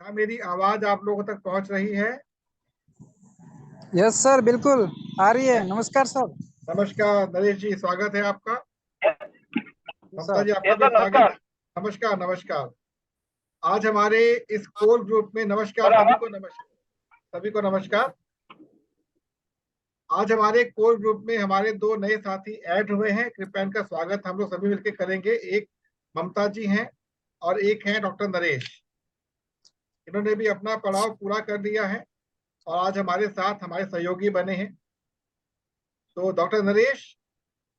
क्या मेरी आवाज आप लोगों तक पहुंच रही है? यस सर, बिल्कुल आ रही है। नमस्कार सर। नमस्कार नरेश जी, स्वागत है आपका। ममता सर जी, आपका भी स्वागत है। नमस्कार नमस्कार। आज हमारे इस कोर ग्रुप में, नमस्कार सभी को, नमस्कार सभी को, नमस्कार। आज हमारे कोर ग्रुप में हमारे दो नए साथी ऐड हुए हैं। कृपया इनका स्वागत हम लोग सभी मिलकर करेंगे। एक ममता जी हैं और एक हैं डॉक्टर नरेश। इन्होंने भी अपना पड़ाव पूरा कर लिया है और आज हमारे साथ हमारे सहयोगी बने हैं। तो डॉक्टर नरेश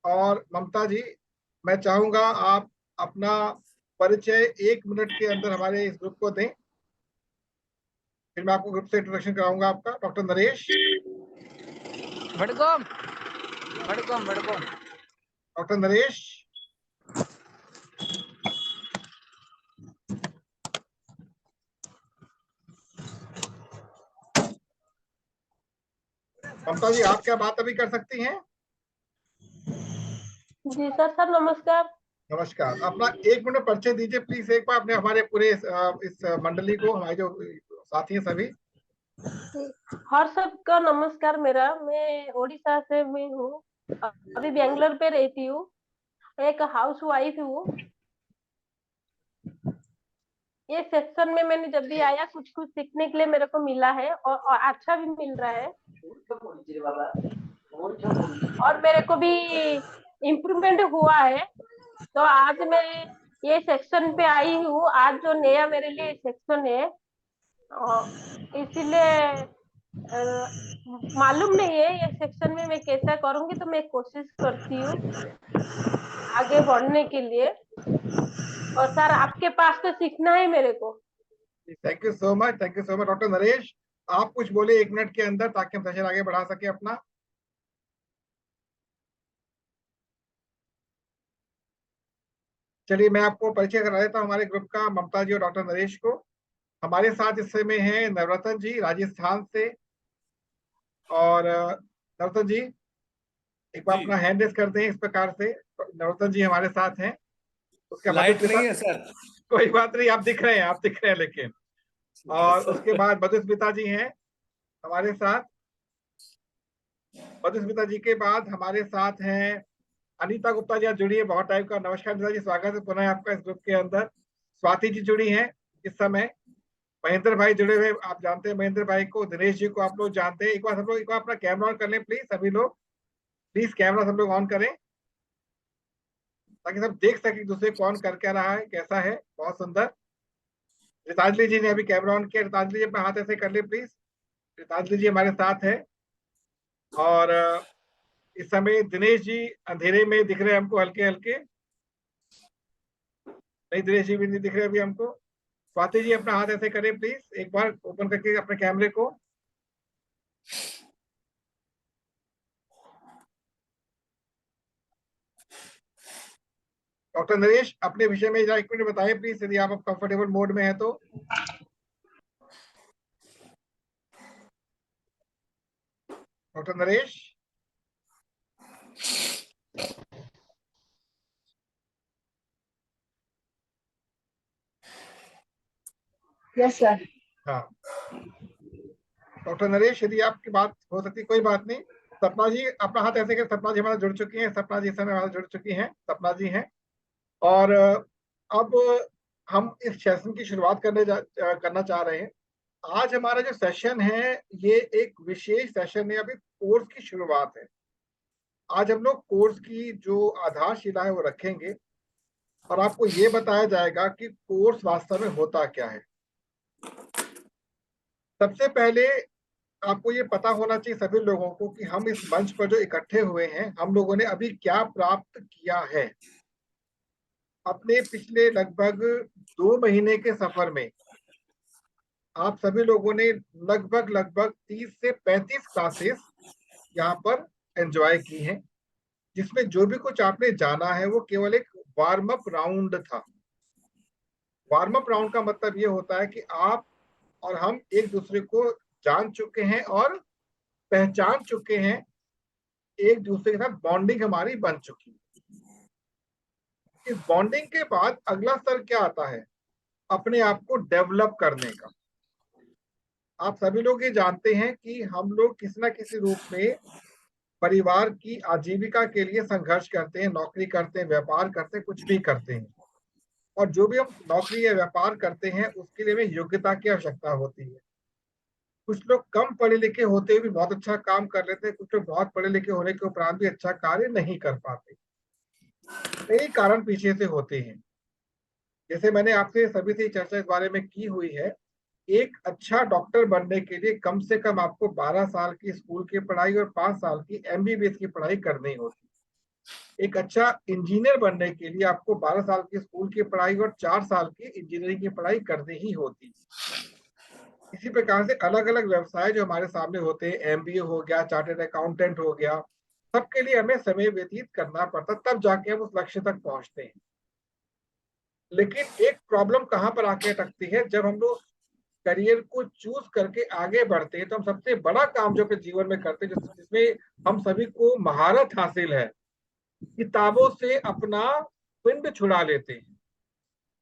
और ममता जी, मैं चाहूंगा आप अपना परिचय 1 मिनट के अंदर हमारे इस ग्रुप को दें। फिर मैं आपको ग्रुप से इंट्रोडक्शन कराऊंगा आपका। डॉक्टर नरेश। वड़कम वड़कम वड़कम। डॉक्टर नरेश। ममता जी, आप क्या बात अभी कर सकती हैं? जी सर। सर नमस्कार। नमस्कार। अपना 1 मिनट परिचय दीजिए प्लीज एक बार अपने, हमारे पूरे इस मंडली को, हमारे जो साथी हैं सभी। हर सबका नमस्कार। मैं उड़ीसा से मैं हूँ। अभी बेंगलोर पे रहती हूँ। एक हाउस वाइफ हूँ। ये सेक्शन में मैंने जब भी आया कुछ कुछ सीखने के लिए मेरे को मिला है और अच्छा भी मिल रहा है। और मेरे को भी इम्प्रूवमेंट हुआ है। तो आज मैं ये सेक्शन पे आई हूँ। आज जो नया मेरे लिए सेक्शन है, इसीलिए मालूम नहीं है ये सेक्शन में मैं कैसा करूंगी। तो मैं कोशिश करती हूँ आगे बढ़ने के लिए। और सर आपके पास तो सीखना है मेरे को। Thank you so much, thank you so much. Doctor Naresh, आप कुछ बोले 1 मिनट के अंदर ताकि हम सेशन आगे बढ़ा सके अपना। चलिए, मैं आपको परिचय करा देता हूँ हमारे ग्रुप का, ममता जी और डॉक्टर नरेश को। हमारे साथ इस समय हैं नवरत्न जी राजस्थान से। और नवरत्न जी, एक बार अपना हैंड रेस करते हैं इस प्रकार से। नवरत्न जी हमारे साथ हैं। उसके बाद लाइट नहीं है सर। कोई बात नहीं, आप दिख रहे हैं, आप दिख रहे हैं लेकिन। और उसके बाद मधुस्मिता जी हैं हमारे साथ। मधुस्मिता जी के बाद हमारे साथ हैं अनीता गुप्ता जी। आज जुड़ी है बहुत टाइम का। नमस्कार अनीता जी, स्वागत है पुनः आपका इस ग्रुप के अंदर। स्वाति जी जुड़ी हैं इस समय। महेंद्र भाई जुड़े हुए, आप जानते हैं महेंद्र भाई को। दिनेश जी को आप लोग जानते हैं। एक बार सब लोग, एक बार अपना कैमरा ऑन कर लें प्लीज सभी लोग। प्लीज कैमरा सब लोग ऑन करें ताकि सब देख सके एक दूसरे कौन कर क्या रहा है, कैसा है। बहुत सुंदर। रितांजलि जी ने अभी कैमरा ऑन किया। रितांजलि जी अपना हाथ ऐसे कर ले प्लीज। रितांजलि जी हमारे साथ है। और इस समय दिनेश जी अंधेरे में दिख रहे हैं हमको, हल्के हल्के। नहीं, दिनेश जी भी नहीं दिख रहे अभी हमको। स्वाति जी अपना हाथ ऐसे करें प्लीज, एक बार ओपन करके अपने कैमरे को। डॉक्टर नरेश, अपने विषय में जरा 1 मिनट बताएं प्लीज, यदि आप कंफर्टेबल मोड में है तो। डॉक्टर नरेश। Yes sir. हाँ डॉक्टर नरेश, यदि आपकी बात हो सकती, कोई बात नहीं। सपना जी अपना हाथ ऐसे कर। सपना जी हमारा जुड़ चुकी हैं। सपना जी इस समय हमारा जुड़ चुकी हैं। सपना जी हैं। और अब हम इस सेशन की शुरुआत करना चाह रहे हैं। आज हमारा जो सेशन है ये एक विशेष सेशन है। अभी कोर्स की शुरुआत है। आज हम लोग कोर्स की जो आधारशिला है वो रखेंगे और आपको ये बताया जाएगा कि कोर्स वास्तव में होता क्या है। सबसे पहले आपको ये पता होना चाहिए सभी लोगों को कि हम इस मंच पर जो इकट्ठे हुए हैं, हम लोगों ने अभी क्या प्राप्त किया है। अपने पिछले लगभग 2 महीने के सफर में आप सभी लोगों ने लगभग लगभग 30 से 35 क्लासेस यहाँ पर एंजॉय की हैं, जिसमें जो भी कुछ आपने जाना है वो केवल एक वार्म अप राउंड था। वार्म अप राउंड का मतलब ये होता है कि आप और हम एक दूसरे को जान चुके हैं और पहचान चुके हैं। एक दूसरे के साथ बॉन्डिंग हमारी बन चुकी है। इस बॉन्डिंग के बाद अगला स्तर क्या आता है? अपने आप को डेवलप करने का। आप सभी लोग ये जानते हैं कि हम लोग किसी ना किसी रूप में परिवार की आजीविका के लिए संघर्ष करते हैं, नौकरी करते हैं, व्यापार करते हैं, कुछ भी करते हैं। और जो भी हम नौकरी या व्यापार करते हैं उसके लिए हमें योग्यता की आवश्यकता होती है। कुछ लोग कम पढ़े लिखे होते हुए भी बहुत अच्छा काम कर लेते हैं, कुछ लोग बहुत पढ़े लिखे होने के उपरांत भी अच्छा कार्य नहीं कर पाते। कई कारण पीछे से होते हैं। जैसे मैंने आपसे सभी से चर्चा इस बारे में की हुई है, एक अच्छा डॉक्टर बनने के लिए कम से कम आपको 12 साल की स्कूल की पढ़ाई और 5 साल की एमबीबीएस की पढ़ाई करनी होती है। एक अच्छा इंजीनियर बनने के लिए आपको 12 साल की स्कूल की पढ़ाई और 4 साल की इंजीनियरिंग की पढ़ाई करनी ही होती है। इसी प्रकार से अलग अलग व्यवसाय जो हमारे सामने होते हैं, एमबीए हो गया, चार्टर्ड अकाउंटेंट हो गया, सबके लिए हमें समय व्यतीत करना पड़ता, तब जाके हम उस लक्ष्य तक पहुंचते हैं। लेकिन एक प्रॉब्लम कहां पर आके अटकती है, जब हम लोग करियर को चूज करके आगे बढ़ते हैं तो हम सबसे बड़ा काम जो अपने जीवन में करते हैं, जिसमें हम सभी को महारत हासिल है, किताबों से अपना पिंड छुड़ा लेते हैं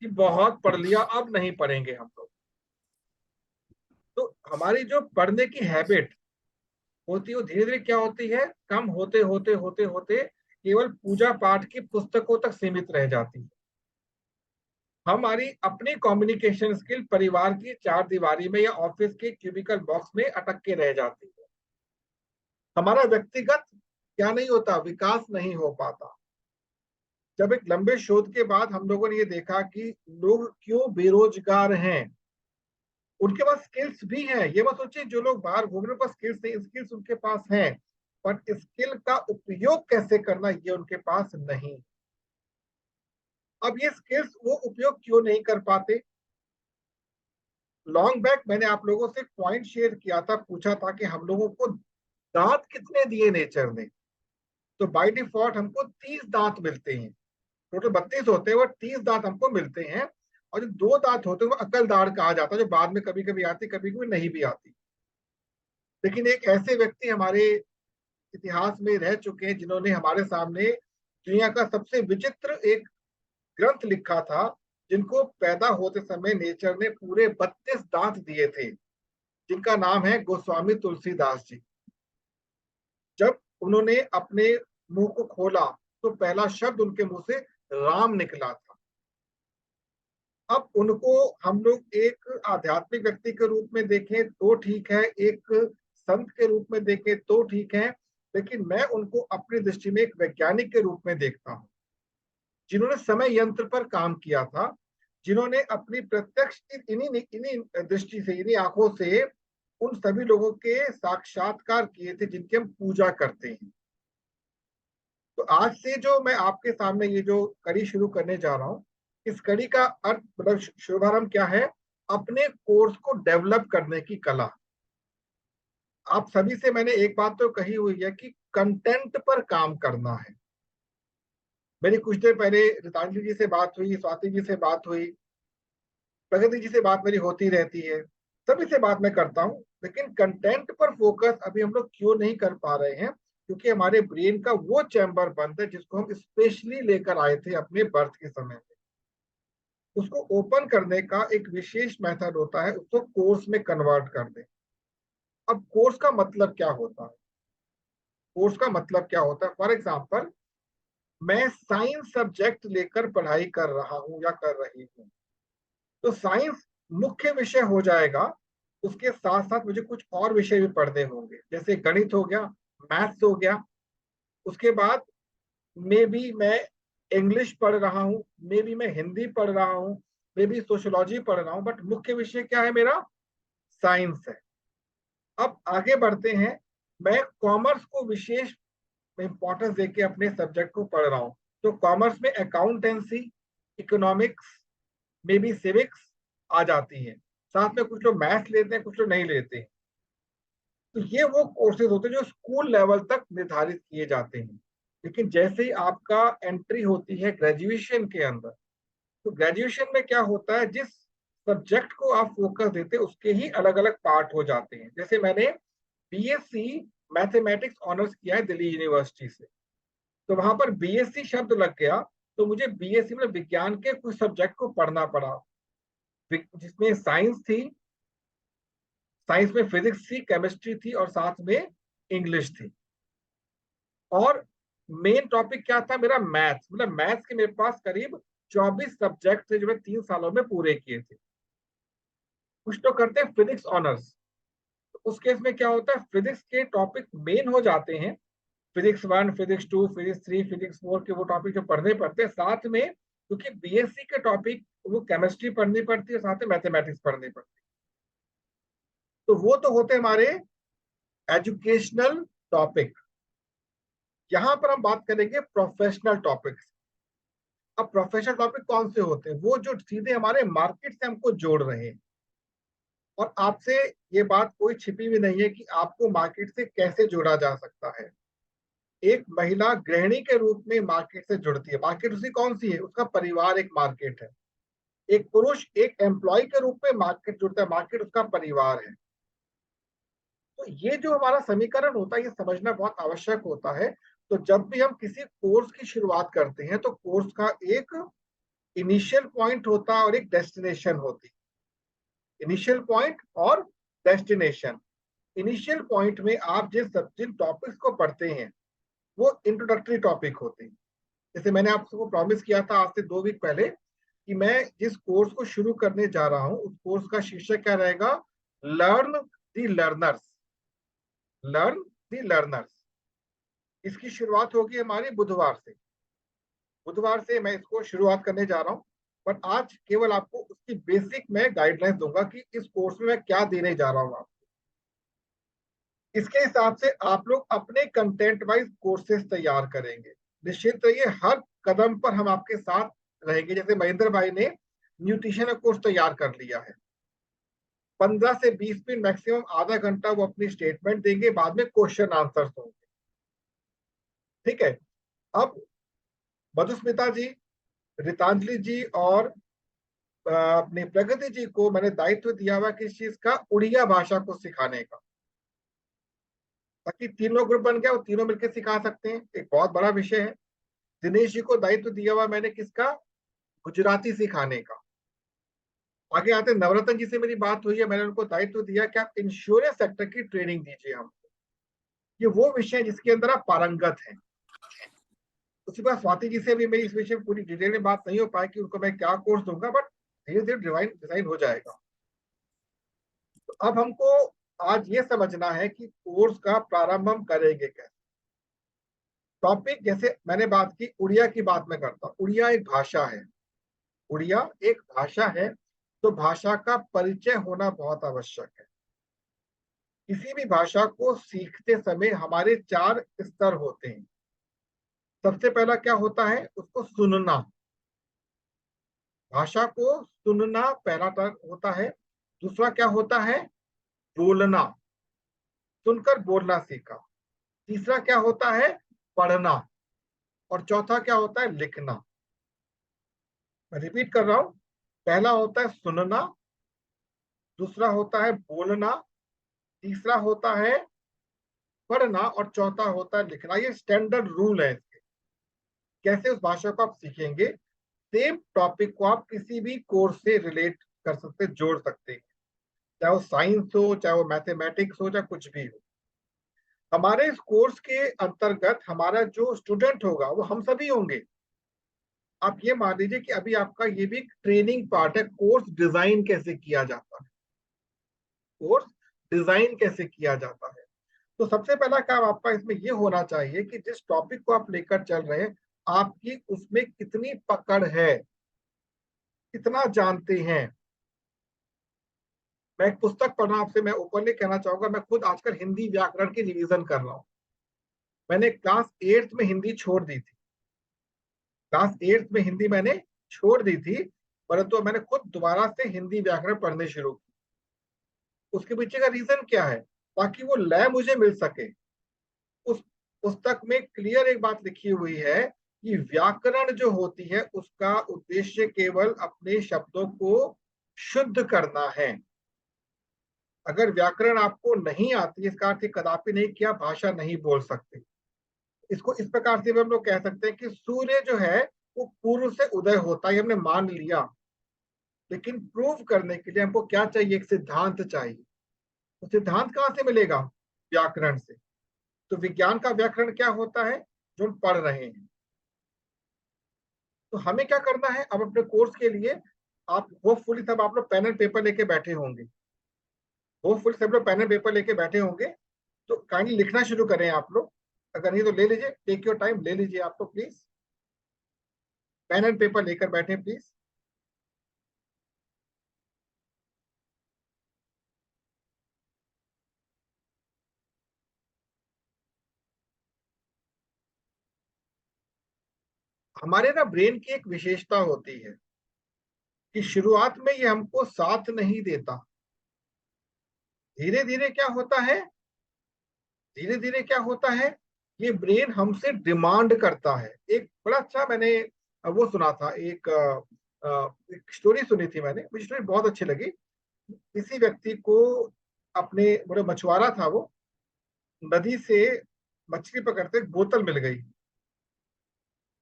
कि बहुत पढ़ लिया, अब नहीं पढ़ेंगे हम लोग। तो हमारी जो पढ़ने की हैबिट होती है वो धीरे धीरे क्या होती है, कम होते होते होते होते केवल पूजा पाठ की पुस्तकों तक सीमित रह जाती है। हमारी अपनी कम्युनिकेशन स्किल परिवार की चार दीवारी में या ऑफिस के क्यूबिकल बॉक्स में अटक के रह जाती है। हमारा व्यक्तिगत क्या नहीं होता, विकास नहीं हो पाता। जब एक लंबे शोध के बाद हम लोगों ने ये देखा कि लोग क्यों बेरोजगार हैं, उनके पास स्किल्स भी हैं। ये मत सोचिए जो लोग बाहर घूम रहे पास स्किल्स नहीं, स्किल्स उनके पास हैं, पर स्किल का उपयोग कैसे करना ये उनके पास नहीं। अब ये स्किल्स वो उपयोग क्यों नहीं कर पाते? लॉन्ग बैक मैंने आप लोगों से पॉइंट शेयर किया था, पूछा था कि हम लोगों को दांत कितने दिए नेचर ने। तो बाय डिफॉल्ट हमको 30 दांत मिलते हैं, टोटल 32 होते हैं, वो 30 दांत हमको मिलते हैं। और जो 2 दांत होते हैं वो अकल दाढ़ कहा जाता है, जो बाद में कभी कभी आती, कभी कभी नहीं भी आती। लेकिन एक ऐसे व्यक्ति हमारे इतिहास में रह चुके हैं जिन्होंने हमारे सामने दुनिया का सबसे विचित्र एक ग्रंथ लिखा था, जिनको पैदा होते समय नेचर ने पूरे 32 दांत दिए थे, जिनका नाम है गोस्वामी तुलसीदास जी। जब उन्होंने अपने मुंह को खोला तो पहला शब्द उनके मुंह से राम निकला था। अब उनको हम लोग एक आध्यात्मिक व्यक्ति के रूप में देखें तो ठीक है, एक संत के रूप में देखें तो ठीक है, लेकिन मैं उनको अपनी दृष्टि में एक वैज्ञानिक के रूप में देखता हूँ, जिन्होंने समय यंत्र पर काम किया था, जिन्होंने अपनी प्रत्यक्ष इन्हीं इन्हीं दृष्टि से, इन्हीं आंखों से उन सभी लोगों के साक्षात्कार किए थे जिनकी हम पूजा करते हैं। तो आज से जो मैं आपके सामने ये जो कड़ी शुरू करने जा रहा हूँ, इस कड़ी का अर्थ मतलब शुभारंभ क्या है, अपने कोर्स को डेवलप करने की कला। आप सभी से मैंने एक बात तो कही हुई है कि कंटेंट पर काम करना है। मेरी कुछ देर पहले रितांजलि जी से बात हुई, स्वाति जी से बात हुई, प्रगति जी से बात मेरी होती रहती है, सभी से बात मैं करता हूँ, लेकिन कंटेंट पर फोकस अभी हम लोग क्यों नहीं कर पा रहे हैं? क्योंकि हमारे ब्रेन का वो चैम्बर बंद है जिसको हम स्पेशली लेकर आए थे अपने बर्थ के समय में। उसको ओपन करने का एक विशेष मेथड होता है, उसको कोर्स में कन्वर्ट कर दे। अब कोर्स का मतलब क्या होता है? कोर्स का मतलब क्या होता है? फॉर एग्जाम्पल, मैं साइंस सब्जेक्ट लेकर पढ़ाई कर रहा हूं या कर रही हूं, तो साइंस मुख्य विषय हो जाएगा, उसके साथ साथ मुझे कुछ और विषय भी पढ़ने होंगे, जैसे गणित हो गया, मैथ्स हो गया। उसके बाद मे बी मैं इंग्लिश पढ़ रहा हूँ, मे बी मैं हिंदी पढ़ रहा हूँ, मे बी सोशियोलॉजी पढ़ रहा हूँ, बट मुख्य विषय क्या है मेरा? साइंस है। अब आगे बढ़ते हैं, मैं कॉमर्स को विशेष इंपॉर्टेंस देके अपने सब्जेक्ट को पढ़ रहा हूँ, तो कॉमर्स में accountancy, economics, may be civics आ जाती है। साथ में कुछ लोग मैथ्स लेते हैं, कुछ लोग नहीं लेते हैं। तो ये वो कोर्सेज होते हैं जो स्कूल लेवल तक निर्धारित किए जाते हैं। लेकिन जैसे ही आपका एंट्री होती है ग्रेजुएशन के अंदर, तो ग्रेजुएशन में क्या होता है, जिस सब्जेक्ट को आप फोकस देते हैं उसके ही अलग अलग पार्ट हो जाते हैं। जैसे मैंने बीएससी मैथमेटिक्स ऑनर्स किया है दिल्ली यूनिवर्सिटी से, तो वहां पर बीएससी शब्द लग गया, तो मुझे बीएससी में विज्ञान के कुछ सब्जेक्ट को पढ़ना पड़ा, जिसमें साइंस थी, साइंस में फिजिक्स थी, केमिस्ट्री थी और साथ में इंग्लिश थी। और मेन टॉपिक क्या था मेरा? मैथ्स। मतलब मैथ्स के मेरे पास करीब 24 सब्जेक्ट थे जो मैं 3 सालों में पूरे किए थे। कुछ तो करते हैं फिजिक्स ऑनर्स, तो उस केस में क्या होता है, फिजिक्स के टॉपिक मेन हो जाते हैं, फिजिक्स 1, फिजिक्स 2, फिजिक्स 3, फिजिक्स 4 के वो टॉपिक जो पढ़ने पड़ते हैं। साथ में क्योंकि बीएससी के टॉपिक वो केमिस्ट्री पढ़नी पड़ती है, साथ में मैथमेटिक्स पढ़नी पड़ती है। तो वो तो होते हमारे एजुकेशनल टॉपिक। यहां पर हम बात करेंगे प्रोफेशनल टॉपिक्स। अब प्रोफेशनल टॉपिक कौन से होते हैं? वो जो सीधे हमारे मार्केट से हमको जोड़ रहे हैं। और आपसे ये बात कोई छिपी हुई नहीं है कि आपको मार्केट से कैसे जोड़ा जा सकता है। एक महिला गृहिणी के रूप में मार्केट से जुड़ती है। मार्केट उसकी कौन सी है? उसका परिवार एक मार्केट है। एक पुरुष एक एम्प्लॉय के रूप में मार्केट जुड़ता है, मार्केट उसका परिवार है। तो ये जो हमारा समीकरण होता है, ये समझना बहुत आवश्यक होता है। तो जब भी हम किसी कोर्स की शुरुआत करते हैं तो कोर्स का एक इनिशियल पॉइंट होता है और एक डेस्टिनेशन होती है। इनिशियल पॉइंट और डेस्टिनेशन। इनिशियल पॉइंट में आप जिन टॉपिक्स को पढ़ते हैं वो इंट्रोडक्टरी टॉपिक होते हैं। जैसे मैंने आपको प्रॉमिस किया था आज से 2 वीक पहले कि मैं जिस कोर्स को शुरू करने जा रहा हूं उस कोर्स का शीर्षक क्या रहेगा? Learn the learners. Learn the learners. इसकी शुरुआत होगी हमारी बुधवार से। बुधवार से मैं इसको शुरुआत करने जा रहा हूं। पर आज केवल आपको उसकी बेसिक मैं गाइडलाइंस दूंगा कि इस कोर्स में मैं क्या देने जा रहा हूं आपको। इसके हिसाब से आप लोग अपने कंटेंट वाइज कोर्सेज तैयार करेंगे। निश्चित रहिए हर कदम पर हम आपके साथ रहेंगे। जैसे महेंद्र भाई ने न्यूट्रिशन का कोर्स तैयार कर लिया है, 15 से 20 मिनट मैक्सिमम आधा घंटा वो अपनी स्टेटमेंट देंगे, बाद में क्वेश्चन आंसर्स होंगे। ठीक है। अब मधुस्मिता जी, रितांजलि जी और अपनी प्रगति जी को मैंने दायित्व दिया हुआ किस चीज का? उड़िया भाषा को सिखाने का। ताकि तीनों ग्रुप बन गया, वो तीनों मिलकर सिखा सकते हैं। एक बहुत बड़ा विषय है। दिनेश जी को दायित्व दिया हुआ मैंने किसका? गुजराती सिखाने का। आगे आते नवरत्न जी से मेरी बात हुई है, मैंने उनको दायित्व दिया कि आप इंश्योरेंस सेक्टर की ट्रेनिंग दीजिए हमको। ये वो विषय है जिसके अंदर आप पारंगत हैं। उसके बाद स्वाति जी से भी मेरी इस विषय में पूरी डिटेल में बात नहीं हो पाई कि उनको मैं क्या कोर्स दूंगा, बट धीरे धीरे डिजाइन हो जाएगा। तो अब हमको आज ये समझना है कि कोर्स का प्रारंभ हम करेंगे कैसे। टॉपिक जैसे मैंने बात की, उड़िया की बात मैं करता हूँ। उड़िया एक भाषा है। उड़िया एक भाषा है, तो भाषा का परिचय होना बहुत आवश्यक है। किसी भी भाषा को सीखते समय हमारे 4 स्तर होते हैं। सबसे पहला क्या होता है? उसको सुनना। भाषा को सुनना पहला स्तर होता है। दूसरा क्या होता है? बोलना। सुनकर बोलना सीखा। तीसरा क्या होता है? पढ़ना। और चौथा क्या होता है? लिखना। मैं रिपीट कर रहा हूं। पहला होता है सुनना, दूसरा होता है बोलना, तीसरा होता है पढ़ना और चौथा होता है लिखना। ये स्टैंडर्ड रूल है इसके। कैसे उस भाषा को आप सीखेंगे? सेम टॉपिक को आप किसी भी कोर्स से रिलेट कर सकते, जोड़ सकते हैं। चाहे वो साइंस हो, चाहे वो मैथमेटिक्स हो, चाहे कुछ भी हो। हमारे इस कोर्स के अंतर्गत हमारा जो स्टूडेंट होगा वो हम सभी होंगे। आप ये मान लीजिए कि अभी आपका ये भी ट्रेनिंग पार्ट है, कोर्स डिजाइन कैसे किया जाता है। कोर्स डिजाइन कैसे किया जाता है। तो सबसे पहला काम आपका इसमें यह होना चाहिए कि जिस टॉपिक को आप लेकर चल रहे हैं, आपकी उसमें कितनी पकड़ है, कितना जानते हैं। मैं एक पुस्तक पढ़ रहा हूं, आपसे मैं ओपनली कहना चाहूंगा, मैं खुद आजकल हिंदी व्याकरण की रिवीजन कर रहा हूं। मैंने क्लास 8th में हिंदी छोड़ दी थी। क्लास 8th में हिंदी मैंने छोड़ दी थी, परंतु मैंने खुद दोबारा से हिंदी व्याकरण पढ़ने शुरू की। उसके पीछे का रीजन क्या है? ताकि वो लय मुझे मिल सके। उस पुस्तक में क्लियर एक बात लिखी हुई है कि व्याकरण जो होती है उसका उद्देश्य केवल अपने शब्दों को शुद्ध करना है। अगर व्याकरण आपको नहीं आती, इसका अर्थ कदापि नहीं कि आप भाषा नहीं बोल सकते। इसको इस प्रकार से भी हम लोग कह सकते हैं कि सूर्य जो है वो पूर्व से उदय होता है, हमने मान लिया। लेकिन प्रूव करने के लिए हमको क्या चाहिए? एक सिद्धांत चाहिए। तो सिद्धांत कहाँ से मिलेगा? व्याकरण से। तो विज्ञान का व्याकरण क्या होता है? जो हम पढ़ रहे हैं। तो हमें क्या करना है अब अपने कोर्स के लिए? आप होपफुली सब आप लोग पेन एंड पेपर लेके बैठे होंगे, होपफुली सब लोग पेन एंड पेपर लेके बैठे होंगे। तो काइंडली लिखना शुरू करें आप लोग, अगर नहीं तो ले लीजिए, टेक योर टाइम, ले लीजिए आप लोग प्लीज, पेन एंड पेपर लेकर बैठे प्लीज। हमारे ना ब्रेन की एक विशेषता होती है कि शुरुआत में ये हमको साथ नहीं देता। धीरे धीरे क्या होता है, धीरे धीरे क्या होता है, ये ब्रेन हमसे डिमांड करता है। एक बड़ा अच्छा मैंने वो सुना था, एक स्टोरी सुनी थी मैंने, मुझे स्टोरी बहुत अच्छी लगी। किसी व्यक्ति को अपने बड़े मछुआरा था वो, नदी से मछली पकड़ते एक बोतल मिल गई।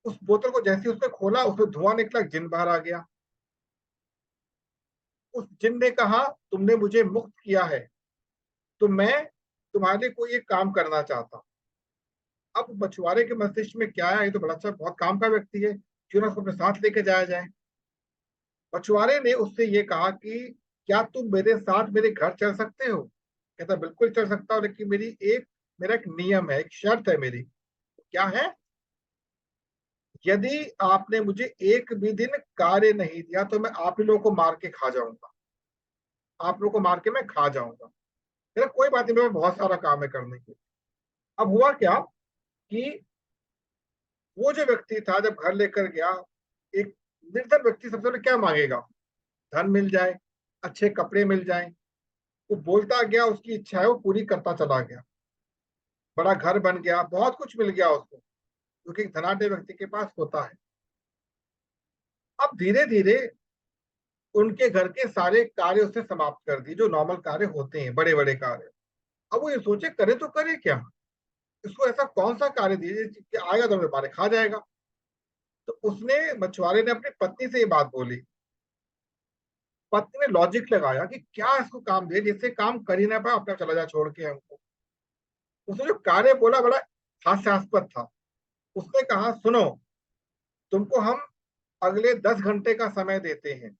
उस बोतल को जैसे उसने खोला, उसमें धुआं निकला, जिन बाहर आ गया। उस जिन ने कहा, तुमने मुझे मुक्त किया है, तो मैं तुम्हारे लिए कोई एक काम करना चाहता हूं। अब मछुआरे के मस्तिष्क में क्या है, ये तो बड़ा अच्छा बहुत काम का व्यक्ति है, क्यों ना उसको अपने साथ लेके जाया जाए। मछुआरे ने उससे ये कहा कि क्या तुम मेरे साथ मेरे घर चल सकते हो? कहता बिल्कुल चल सकता हूँ, लेकिन मेरा एक नियम है, एक शर्त है मेरी। क्या है? यदि आपने मुझे एक भी दिन कार्य नहीं दिया तो मैं आप ही लोगों को मार के खा जाऊंगा, आप लोगों को मार के मैं खा जाऊंगा। मेरा कोई बात नहीं, मेरे पास बहुत सारा काम है करने के। अब हुआ क्या कि वो जो व्यक्ति था जब घर लेकर गया, एक निर्धन व्यक्ति सबसे पहले क्या मांगेगा? धन मिल जाए, अच्छे कपड़े मिल जाए। वो बोलता गया, उसकी इच्छा है वो पूरी करता चला गया। बड़ा घर बन गया, बहुत कुछ मिल गया उसको, जो कि एक धनाढ्य व्यक्ति के पास होता है। अब धीरे धीरे उनके घर के सारे कार्य उसने समाप्त कर दिए, जो नॉर्मल कार्य होते हैं, बड़े बड़े कार्य। अब वो ये सोचे करे तो करे क्या, इसको ऐसा कौन सा कार्य दीजिए कि आएगा तो हमें मारे खा जाएगा। तो उसने मछुआरे ने अपनी पत्नी से ये बात बोली। पत्नी ने लॉजिक लगाया कि क्या इसको काम दे जिससे काम कर ही ना पाए, अपना चला जाए छोड़ के हमको। उसने जो कार्य बोला बड़ा हास्यास्पद था। उसने कहा, सुनो, तुमको हम अगले 10 घंटे का समय देते हैं।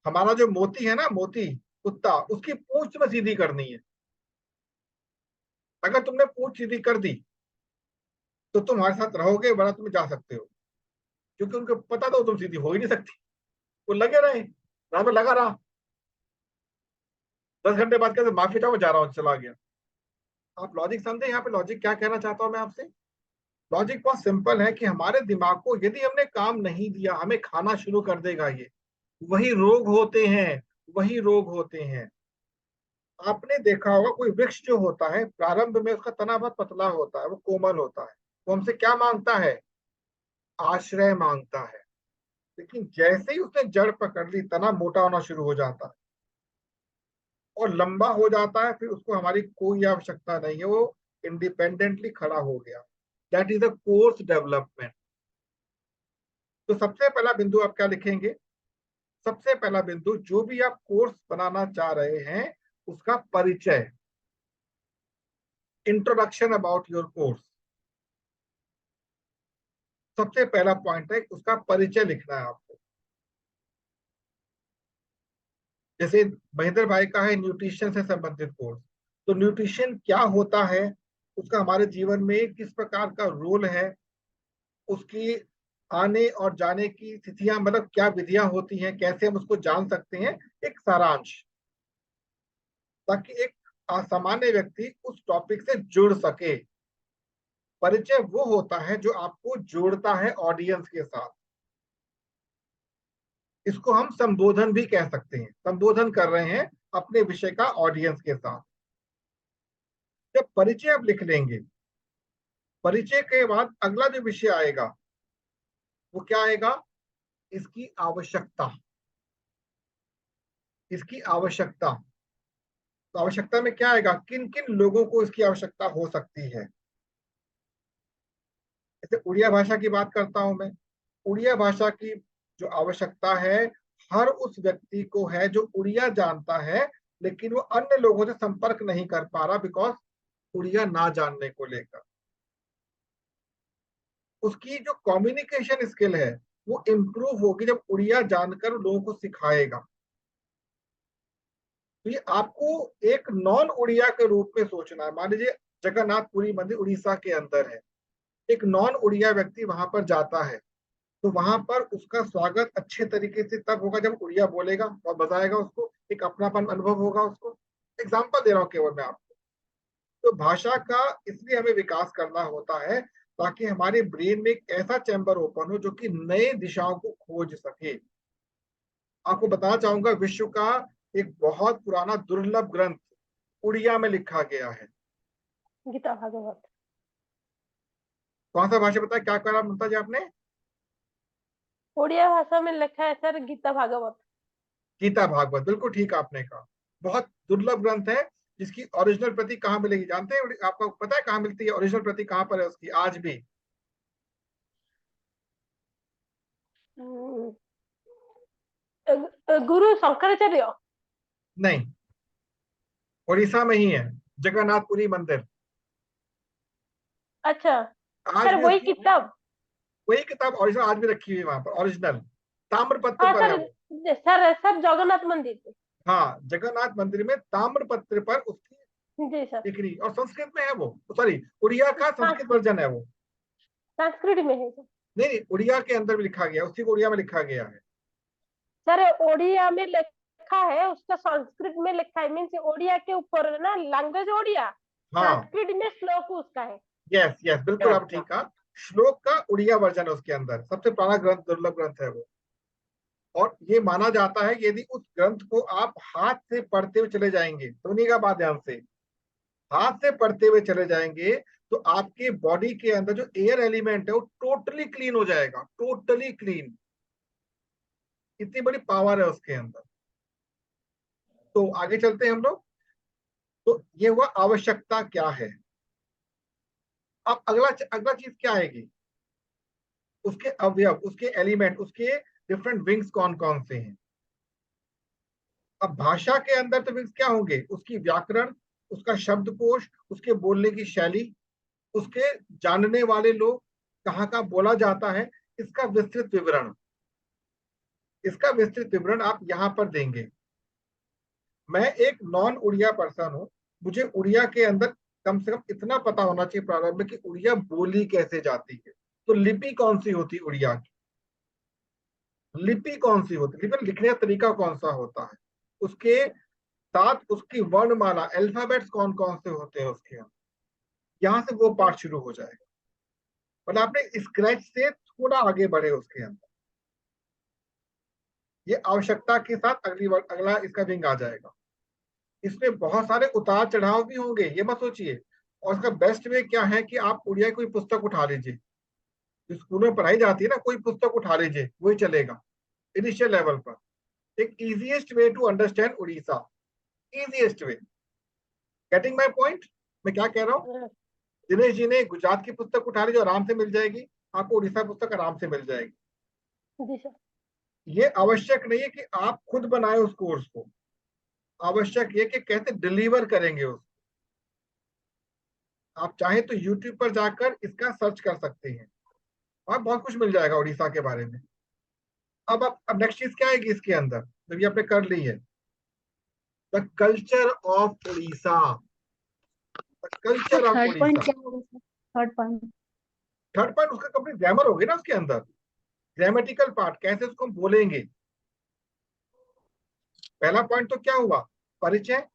हमारा जो मोती है ना, मोती कुत्ता, उसकी पूंछ में सीधी करनी है। अगर तुमने पूंछ सीधी कर दी तो तुम हमारे साथ रहोगे, बड़ा तुम जा सकते हो। क्योंकि उनको पता था तुम सीधी हो ही नहीं सकती। वो लगे रहे, राह में लगा रहा। 10 घंटे बाद कैसे माफी चाहो, जा रहा हूँ, चला गया। आप लॉजिक समझे यहाँ पे, लॉजिक क्या कहना चाहता हूं मैं आपसे? लॉजिक बहुत सिंपल है कि हमारे दिमाग को यदि हमने काम नहीं दिया, हमें खाना शुरू कर देगा ये। वही रोग होते हैं, वही रोग होते हैं। आपने देखा होगा कोई वृक्ष जो होता है, प्रारंभ में उसका तना बहुत पतला होता है, वो कोमल होता है, वो हमसे क्या मांगता है? आश्रय मांगता है। लेकिन जैसे ही उसने जड़ पकड़ ली, तना मोटा होना शुरू हो जाता है और लंबा हो जाता है, फिर उसको हमारी कोई आवश्यकता नहीं है, वो इंडिपेंडेंटली खड़ा हो गया। That is a course development. तो सबसे पहला बिंदु आप क्या लिखेंगे? सबसे पहला बिंदु, जो भी आप कोर्स बनाना चाह रहे हैं उसका परिचय, इंट्रोडक्शन अबाउट योर कोर्स। सबसे पहला पॉइंट है, उसका परिचय लिखना है आपको। जैसे महेंद्र भाई का है न्यूट्रिशन से संबंधित कोर्स, तो न्यूट्रिशन क्या होता है, उसका हमारे जीवन में किस प्रकार का रोल है, उसकी आने और जाने की तिथियां, मतलब क्या विधियां होती हैं, कैसे हम उसको जान सकते हैं, एक सारांश, ताकि एक असामान्य व्यक्ति उस टॉपिक से जुड़ सके। परिचय वो होता है जो आपको जोड़ता है ऑडियंस के साथ। इसको हम संबोधन भी कह सकते हैं, संबोधन कर रहे हैं अपने विषय का ऑडियंस के साथ। जब परिचय आप लिख लेंगे, परिचय के बाद अगला जो विषय आएगा वो क्या आएगा? इसकी आवश्यकता, इसकी आवश्यकता। तो आवश्यकता में क्या आएगा? किन किन लोगों को इसकी आवश्यकता हो सकती है। जैसे उड़िया भाषा की बात करता हूं मैं, उड़िया भाषा की जो आवश्यकता है, हर उस व्यक्ति को है जो उड़िया जानता है, लेकिन वो अन्य लोगों से संपर्क नहीं कर पा रहा बिकॉज उड़िया ना जानने को लेकर। उसकी जो कम्युनिकेशन स्किल है वो इम्प्रूव होगी जब उड़िया जानकर लोगों को सिखाएगा। तो ये आपको एक नॉन उड़िया के रूप में सोचना है। मान लीजिए जगन्नाथपुरी मंदिर उड़ीसा के अंदर है, एक नॉन उड़िया व्यक्ति वहां पर जाता है, तो वहां पर उसका स्वागत अच्छे तरीके से तब होगा जब उड़िया बोलेगा और बताएगा, उसको एक अपनापन अनुभव होगा। उसको एग्जाम्पल दे रहा हूँ केवल मैं आपको। तो भाषा का इसलिए हमें विकास करना होता है ताकि हमारे ब्रेन में एक ऐसा चैम्बर ओपन हो जो कि नए दिशाओं को खोज सके। आपको बताना चाहूंगा, विश्व का एक बहुत पुराना दुर्लभ ग्रंथ उड़िया में लिखा गया है। गीता भागवत। कौन सा भाषा बताया, क्या करा ममता जी आपने? उड़िया भाषा में लिखा है सर गीता भागवत। गीता भागवत, बिल्कुल ठीक आपने कहा। बहुत दुर्लभ ग्रंथ है जिसकी ओरिजिनल प्रति कहाँ मिलेगी जानते हैं? आपको पता है कहाँ मिलती है ओरिजिनल प्रति, कहाँ पर है उसकी आज भी? गुरु शंकराचार्य। नहीं, उड़ीसा में ही है, जगन्नाथपुरी मंदिर। अच्छा आज सर भी वही उसकी किताब। वही किताब ओरिजिनल आज भी रखी हुई है वहां पर, ओरिजिनल ताम्रपत्र हाँ पर है सर। वो। सर सर जगन्नाथ मंदिर। हाँ, जगन्नाथ मंदिर में ताम्रपत्र पर उसकी जी सर। डिग्री, और संस्कृत में है वो, सॉरी उड़िया का संस्कृत हाँ वर्जन है वो। संस्कृत में है सर। नहीं नहीं, उड़िया के अंदर भी लिखा गया, उसी को उड़िया में लिखा गया है। सर ओडिया में लिखा है, उसका संस्कृत में लिखा है, मीन्स ओडिया के ऊपर है ना, लैंग्वेज ओडिया, हाँ, संस्कृत में श्लोक उसका है। यस यस, बिल्कुल आप ठीक कहा। श्लोक का उड़िया वर्जन है उसके अंदर, सबसे पुराना ग्रंथ, दुर्लभ ग्रंथ है वो। और ये माना जाता है कि यदि उस ग्रंथ को आप हाथ से पढ़ते हुए चले जाएंगे, सुनिएगा बात ध्यान से, हाथ से पढ़ते हुए चले जाएंगे तो आपके बॉडी के अंदर जो एयर एलिमेंट है वो टोटली क्लीन हो जाएगा, टोटली क्लीन। इतनी बड़ी पावर है उसके अंदर। तो आगे चलते हैं हम लोग। तो ये हुआ आवश्यकता क्या है। अब अगला अगला चीज क्या आएगी, उसके अवयव, उसके एलिमेंट, उसके डिफरेंट विंग्स कौन कौन से हैं। अब भाषा के अंदर तो विंग्स क्या होंगे, उसकी व्याकरण, उसका शब्दकोश, उसके बोलने की शैली, उसके जानने वाले लोग, कहाँ कहाँ बोला जाता है, इसका विस्तृत विवरण। इसका विस्तृत विवरण आप यहां पर देंगे। मैं एक नॉन उड़िया पर्सन हूं, मुझे उड़िया के अंदर कम से कम इतना पता होना चाहिए प्रारंभ में कि उड़िया बोली कैसे जाती है। तो लिपि कौन सी होती है उड़िया की, लिपि कौन सी होती है, लिपि लिखने का तरीका कौन सा होता है, उसके साथ उसकी वर्णमाला, अल्फाबेट्स कौन कौन से होते हैं उसके अंदर। यहां से वो पार्ट शुरू हो जाएगा। मतलब आपने स्क्रैच से थोड़ा आगे बढ़े उसके अंदर। ये आवश्यकता के साथ अगला इसका विंग आ जाएगा। इसमें बहुत सारे उतार चढ़ाव भी होंगे, ये मत सोचिए। और इसका बेस्ट वे क्या है कि आप उड़िया की कोई पुस्तक उठा लीजिए, जो स्कूल में पढ़ाई जाती है ना, कोई पुस्तक उठा लीजिए, वही चलेगा इनिशियल लेवल पर। एक easiest way to understand Orissa, easiest way. Getting my point, मैं क्या कह रहा हूँ? दिनेश जी ने गुजरात की पुस्तक उठा ली जो आराम से मिल जाएगी, आपको उड़ीसा पुस्तक आराम से मिल जाएगी। जी सर। ये आवश्यक नहीं है कि आप खुद बनाए उस कोर्स को, आवश्यक ये कि कैसे डिलीवर करेंगे उसको। आप चाहे तो यूट्यूब पर जाकर इसका सर्च कर सकते हैं और बहुत कुछ मिल जाएगा उड़ीसा के बारे में। अब नेक्स्ट चीज क्या आएगी इसके अंदर, जब ये आपने कर ली है, the culture of Orissa. The तो culture of third point Orissa. क्या होगा sir? Third point. Third point उसका कंप्लीट ग्रामर होगी ना उसके अंदर, ग्रामेटिकल पार्ट, कैसे उसको हम बोलेंगे। पहला पॉइंट तो क्या हुआ, परिचय,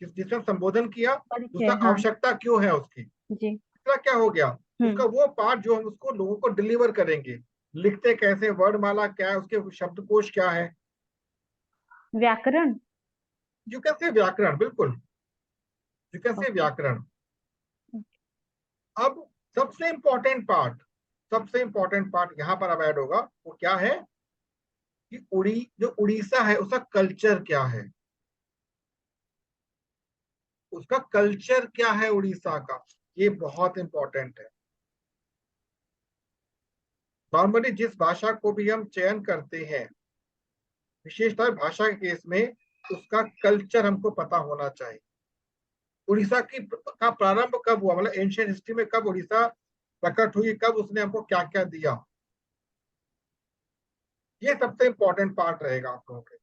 जिसमें संबोधन किया। परिचय, दूसरा हाँ आवश्यकता क्यों है उसकी। जी। तीसरा क्या हो गया, उसका वो पार्ट जो हम उसको लोगों को डिलीवर करेंगे, लिखते कैसे, वर्णमाला क्या है, उसके शब्दकोश क्या है। व्याकरण। यू कैन से व्याकरण, बिल्कुल, यू कैन से ओके। व्याकरण। अब सबसे इंपॉर्टेंट पार्ट, सबसे इंपॉर्टेंट पार्ट यहां पर अब ऐड होगा, वो क्या है कि जो उड़ीसा है उसका कल्चर क्या है, उसका कल्चर क्या है उड़ीसा का, ये बहुत इंपॉर्टेंट है। नॉर्मली जिस भाषा को भी हम चयन करते हैं, विशेषतः भाषा के केस में, उसका कल्चर हमको पता होना चाहिए। उड़ीसा का प्रारंभ कब हुआ, मतलब एंशियंट हिस्ट्री में कब उड़ीसा प्रकट हुई, कब उसने हमको क्या क्या दिया, ये सबसे इंपॉर्टेंट पार्ट रहेगा आप लोगों के।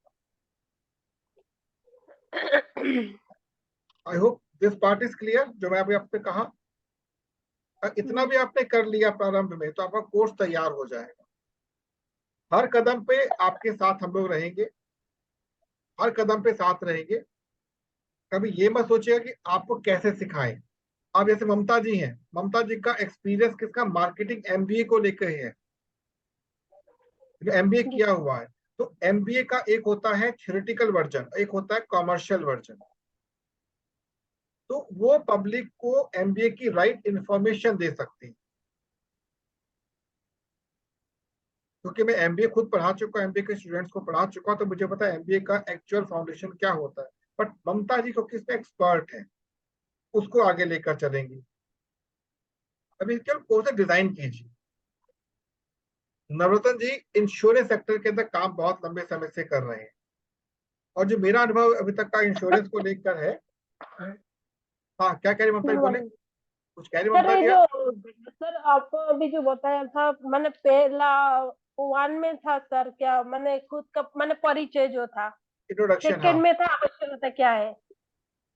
I hope this part is clear, जो मैं अभी आपसे कहा। इतना भी आपने कर लिया प्रारंभ में तो आपका कोर्स तैयार हो जाएगा। हर कदम पे आपके साथ हम लोग रहेंगे, हर कदम पे साथ रहेंगे। कभी ये मत सोचिएगा कि आपको कैसे सिखाएं। अब जैसे ममता जी हैं, ममता जी का एक्सपीरियंस किसका, मार्केटिंग एमबीए को लेकर है, एमबीए किया हुआ है। तो एमबीए का एक होता है थ्योरेटिकल वर्जन, एक होता है कॉमर्शियल वर्जन। तो वो पब्लिक को एमबीए की राइट इंफॉर्मेशन दे सकती है। क्योंकि मैं एमबीए खुद पढ़ा चुका हूं, एमबीए के स्टूडेंट्स को पढ़ा चुका हूं, तो मुझे पता है एमबीए का एक्चुअल फाउंडेशन क्या होता है। बट ममता जी को किसमें एक्सपर्ट है, उसको आगे लेकर चलेंगी। अभी केवल कोर्स डिजाइन कीजिए। नवरत्न जी इंश्योरेंस सेक्टर के अंदर काम बहुत लंबे समय से कर रहे हैं, और जो मेरा अनुभव अभी तक का इंश्योरेंस को लेकर है। हाँ, क्या कह रही ममता जी, बोले कुछ कह रही सर ममता ये जी जो, आप? सर आपको अभी जो बताया था, मैंने पहला वन में था सर, क्या मैंने खुद का मैंने परिचय जो था, इंट्रोडक्शन, हाँ। सेकंड में था आवश्यकता क्या है,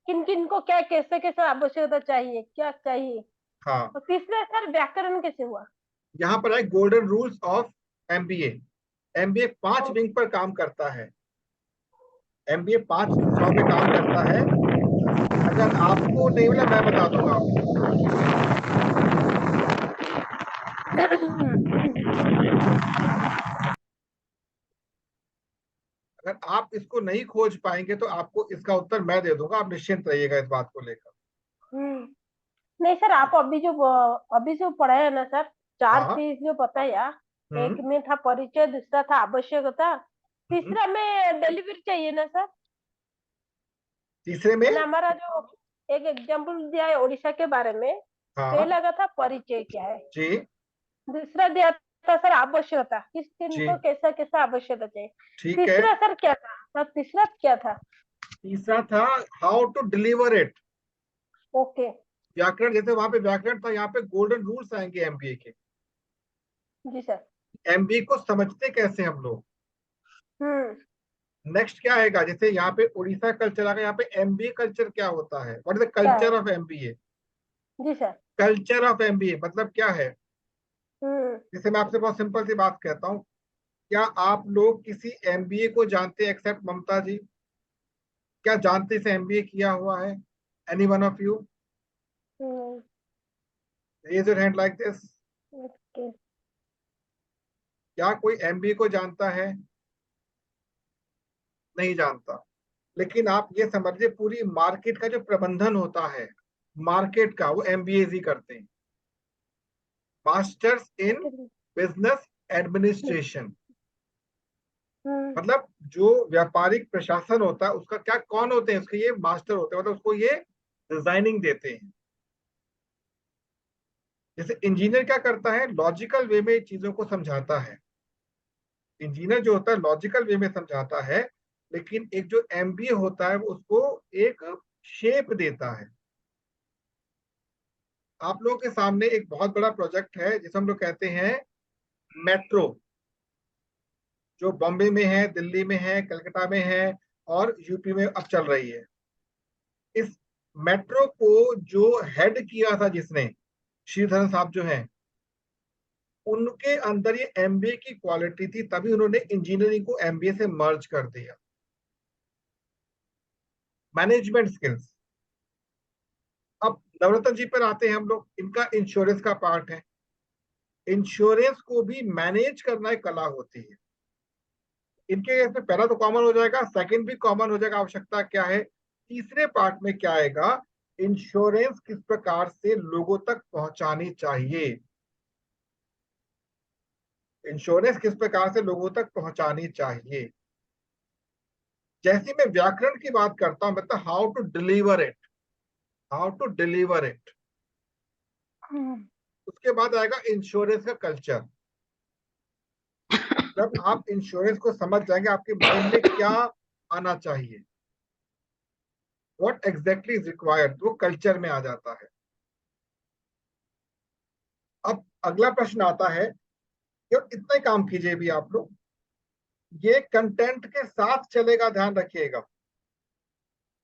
किन किन को क्या कैसे कैसे आवश्यकता चाहिए, क्या चाहिए, हाँ, और तीसरा सर व्याकरण कैसे हुआ। यहाँ पर है golden rules of MBA. MBA 5 wing पर काम करता है, एमबीए 5 दिशाओं में काम करता है। अगर आपको नहीं मिला मैं बता दूंगा आपको। अगर आप इसको नहीं खोज पाएंगे तो आपको इसका उत्तर मैं दे दूंगा, आप निश्चिंत रहिएगा इस बात को लेकर। नहीं सर, आप अभी जो पढ़ाया है ना सर, चार हाँ। चीज जो बताया, एक हम्म। में था परिचय, दूसरा था आवश्यकता, हम्म। तीसरा में डिलीवरी चाहिए ना सर। तीसरे में? मैंने हमारा जो एक एग्जाम्पल दिया है उड़ीसा के बारे में, हाँ पहला का था परिचय क्या है, जी। दूसरा दिया था सर आवश्यकता, किस किन जी को कैसा कैसा आवश्यकता चाहिए, ठीक है। तीसरा सर क्या था सर, तीसरा क्या था। तीसरा था how to deliver it. Okay. व्याकरण, जैसे वहां पे व्याकरण था, यहाँ पे गोल्डन रूल्स आएंगे एमबीए के। जी सर। एमबीए को समझते कैसे हम लोग। हम्म। नेक्स्ट क्या आएगा, जैसे यहाँ पे उड़ीसा कल्चर आ गया, यहाँ पे एमबीए कल्चर क्या होता है, व्हाट इज द क्या है। Culture of MBA. जी सर। कल्चर ऑफ एमबीए मतलब क्या है। हम्म। जैसे मैं आपसे बहुत सिंपल सी बात कहता हूँ, क्या आप लोग किसी एमबीए को जानते हैं एक्सेप्ट ममता जी? क्या जानते से एमबीए किया हुआ है? Any one of you hmm. Raise your hand like this. Okay. क्या कोई एमबीए को जानता है? नहीं जानता। लेकिन आप ये समझिए पूरी मार्केट का जो प्रबंधन होता है, मार्केट का, वो एमबीए ही करते हैं। मास्टर्स इन बिजनेस एडमिनिस्ट्रेशन, हम्म। मतलब जो व्यापारिक प्रशासन होता है उसका क्या, कौन होते हैं उसके, ये मास्टर होते हैं, मतलब उसको ये डिजाइनिंग देते हैं। जैसे इंजीनियर क्या करता है, लॉजिकल वे में चीजों को समझाता है। इंजीनियर जो होता है लॉजिकल वे में समझाता है, लेकिन एक जो एमबीए होता है वो उसको एक शेप देता है। आप लोगों के सामने एक बहुत बड़ा प्रोजेक्ट है जिसे हम लोग कहते हैं मेट्रो, जो बॉम्बे में है, दिल्ली में है, कलकत्ता में है, और यूपी में अब चल रही है। इस मेट्रो को जो हेड किया था जिसने, श्रीधरन साहब जो हैं, उनके अंदर ये एमबीए की क्वालिटी थी, तभी उन्होंने इंजीनियरिंग को एमबीए से मर्ज कर दिया। Management skills. अब नवरत्न जी पर आते हैं हम लोग, इनका इंश्योरेंस का पार्ट है। इंश्योरेंस को भी मैनेज करना एक कला होती है। इनके केस में पहला तो कॉमन हो जाएगा, सेकंड भी कॉमन हो जाएगा, आवश्यकता क्या है। तीसरे पार्ट में क्या आएगा, इंश्योरेंस किस प्रकार से लोगों तक पहुंचानी चाहिए। इंश्योरेंस किस प्रकार से लोगों तक पहुंचानी चाहिए। जैसे मैं व्याकरण की बात करता हूं, मतलब how to deliver it, how to deliver it. उसके बाद आएगा इंश्योरेंस का कल्चर। जब आप इंश्योरेंस को समझ जाएंगे आपके माइंड में क्या आना चाहिए, व्हाट एग्जैक्टली इज रिक्वायर्ड, वो कल्चर में आ जाता है। अब अगला प्रश्न आता है कि इतना ही काम कीजिए भी आप लोग, ये कंटेंट के साथ चलेगा, ध्यान रखिएगा।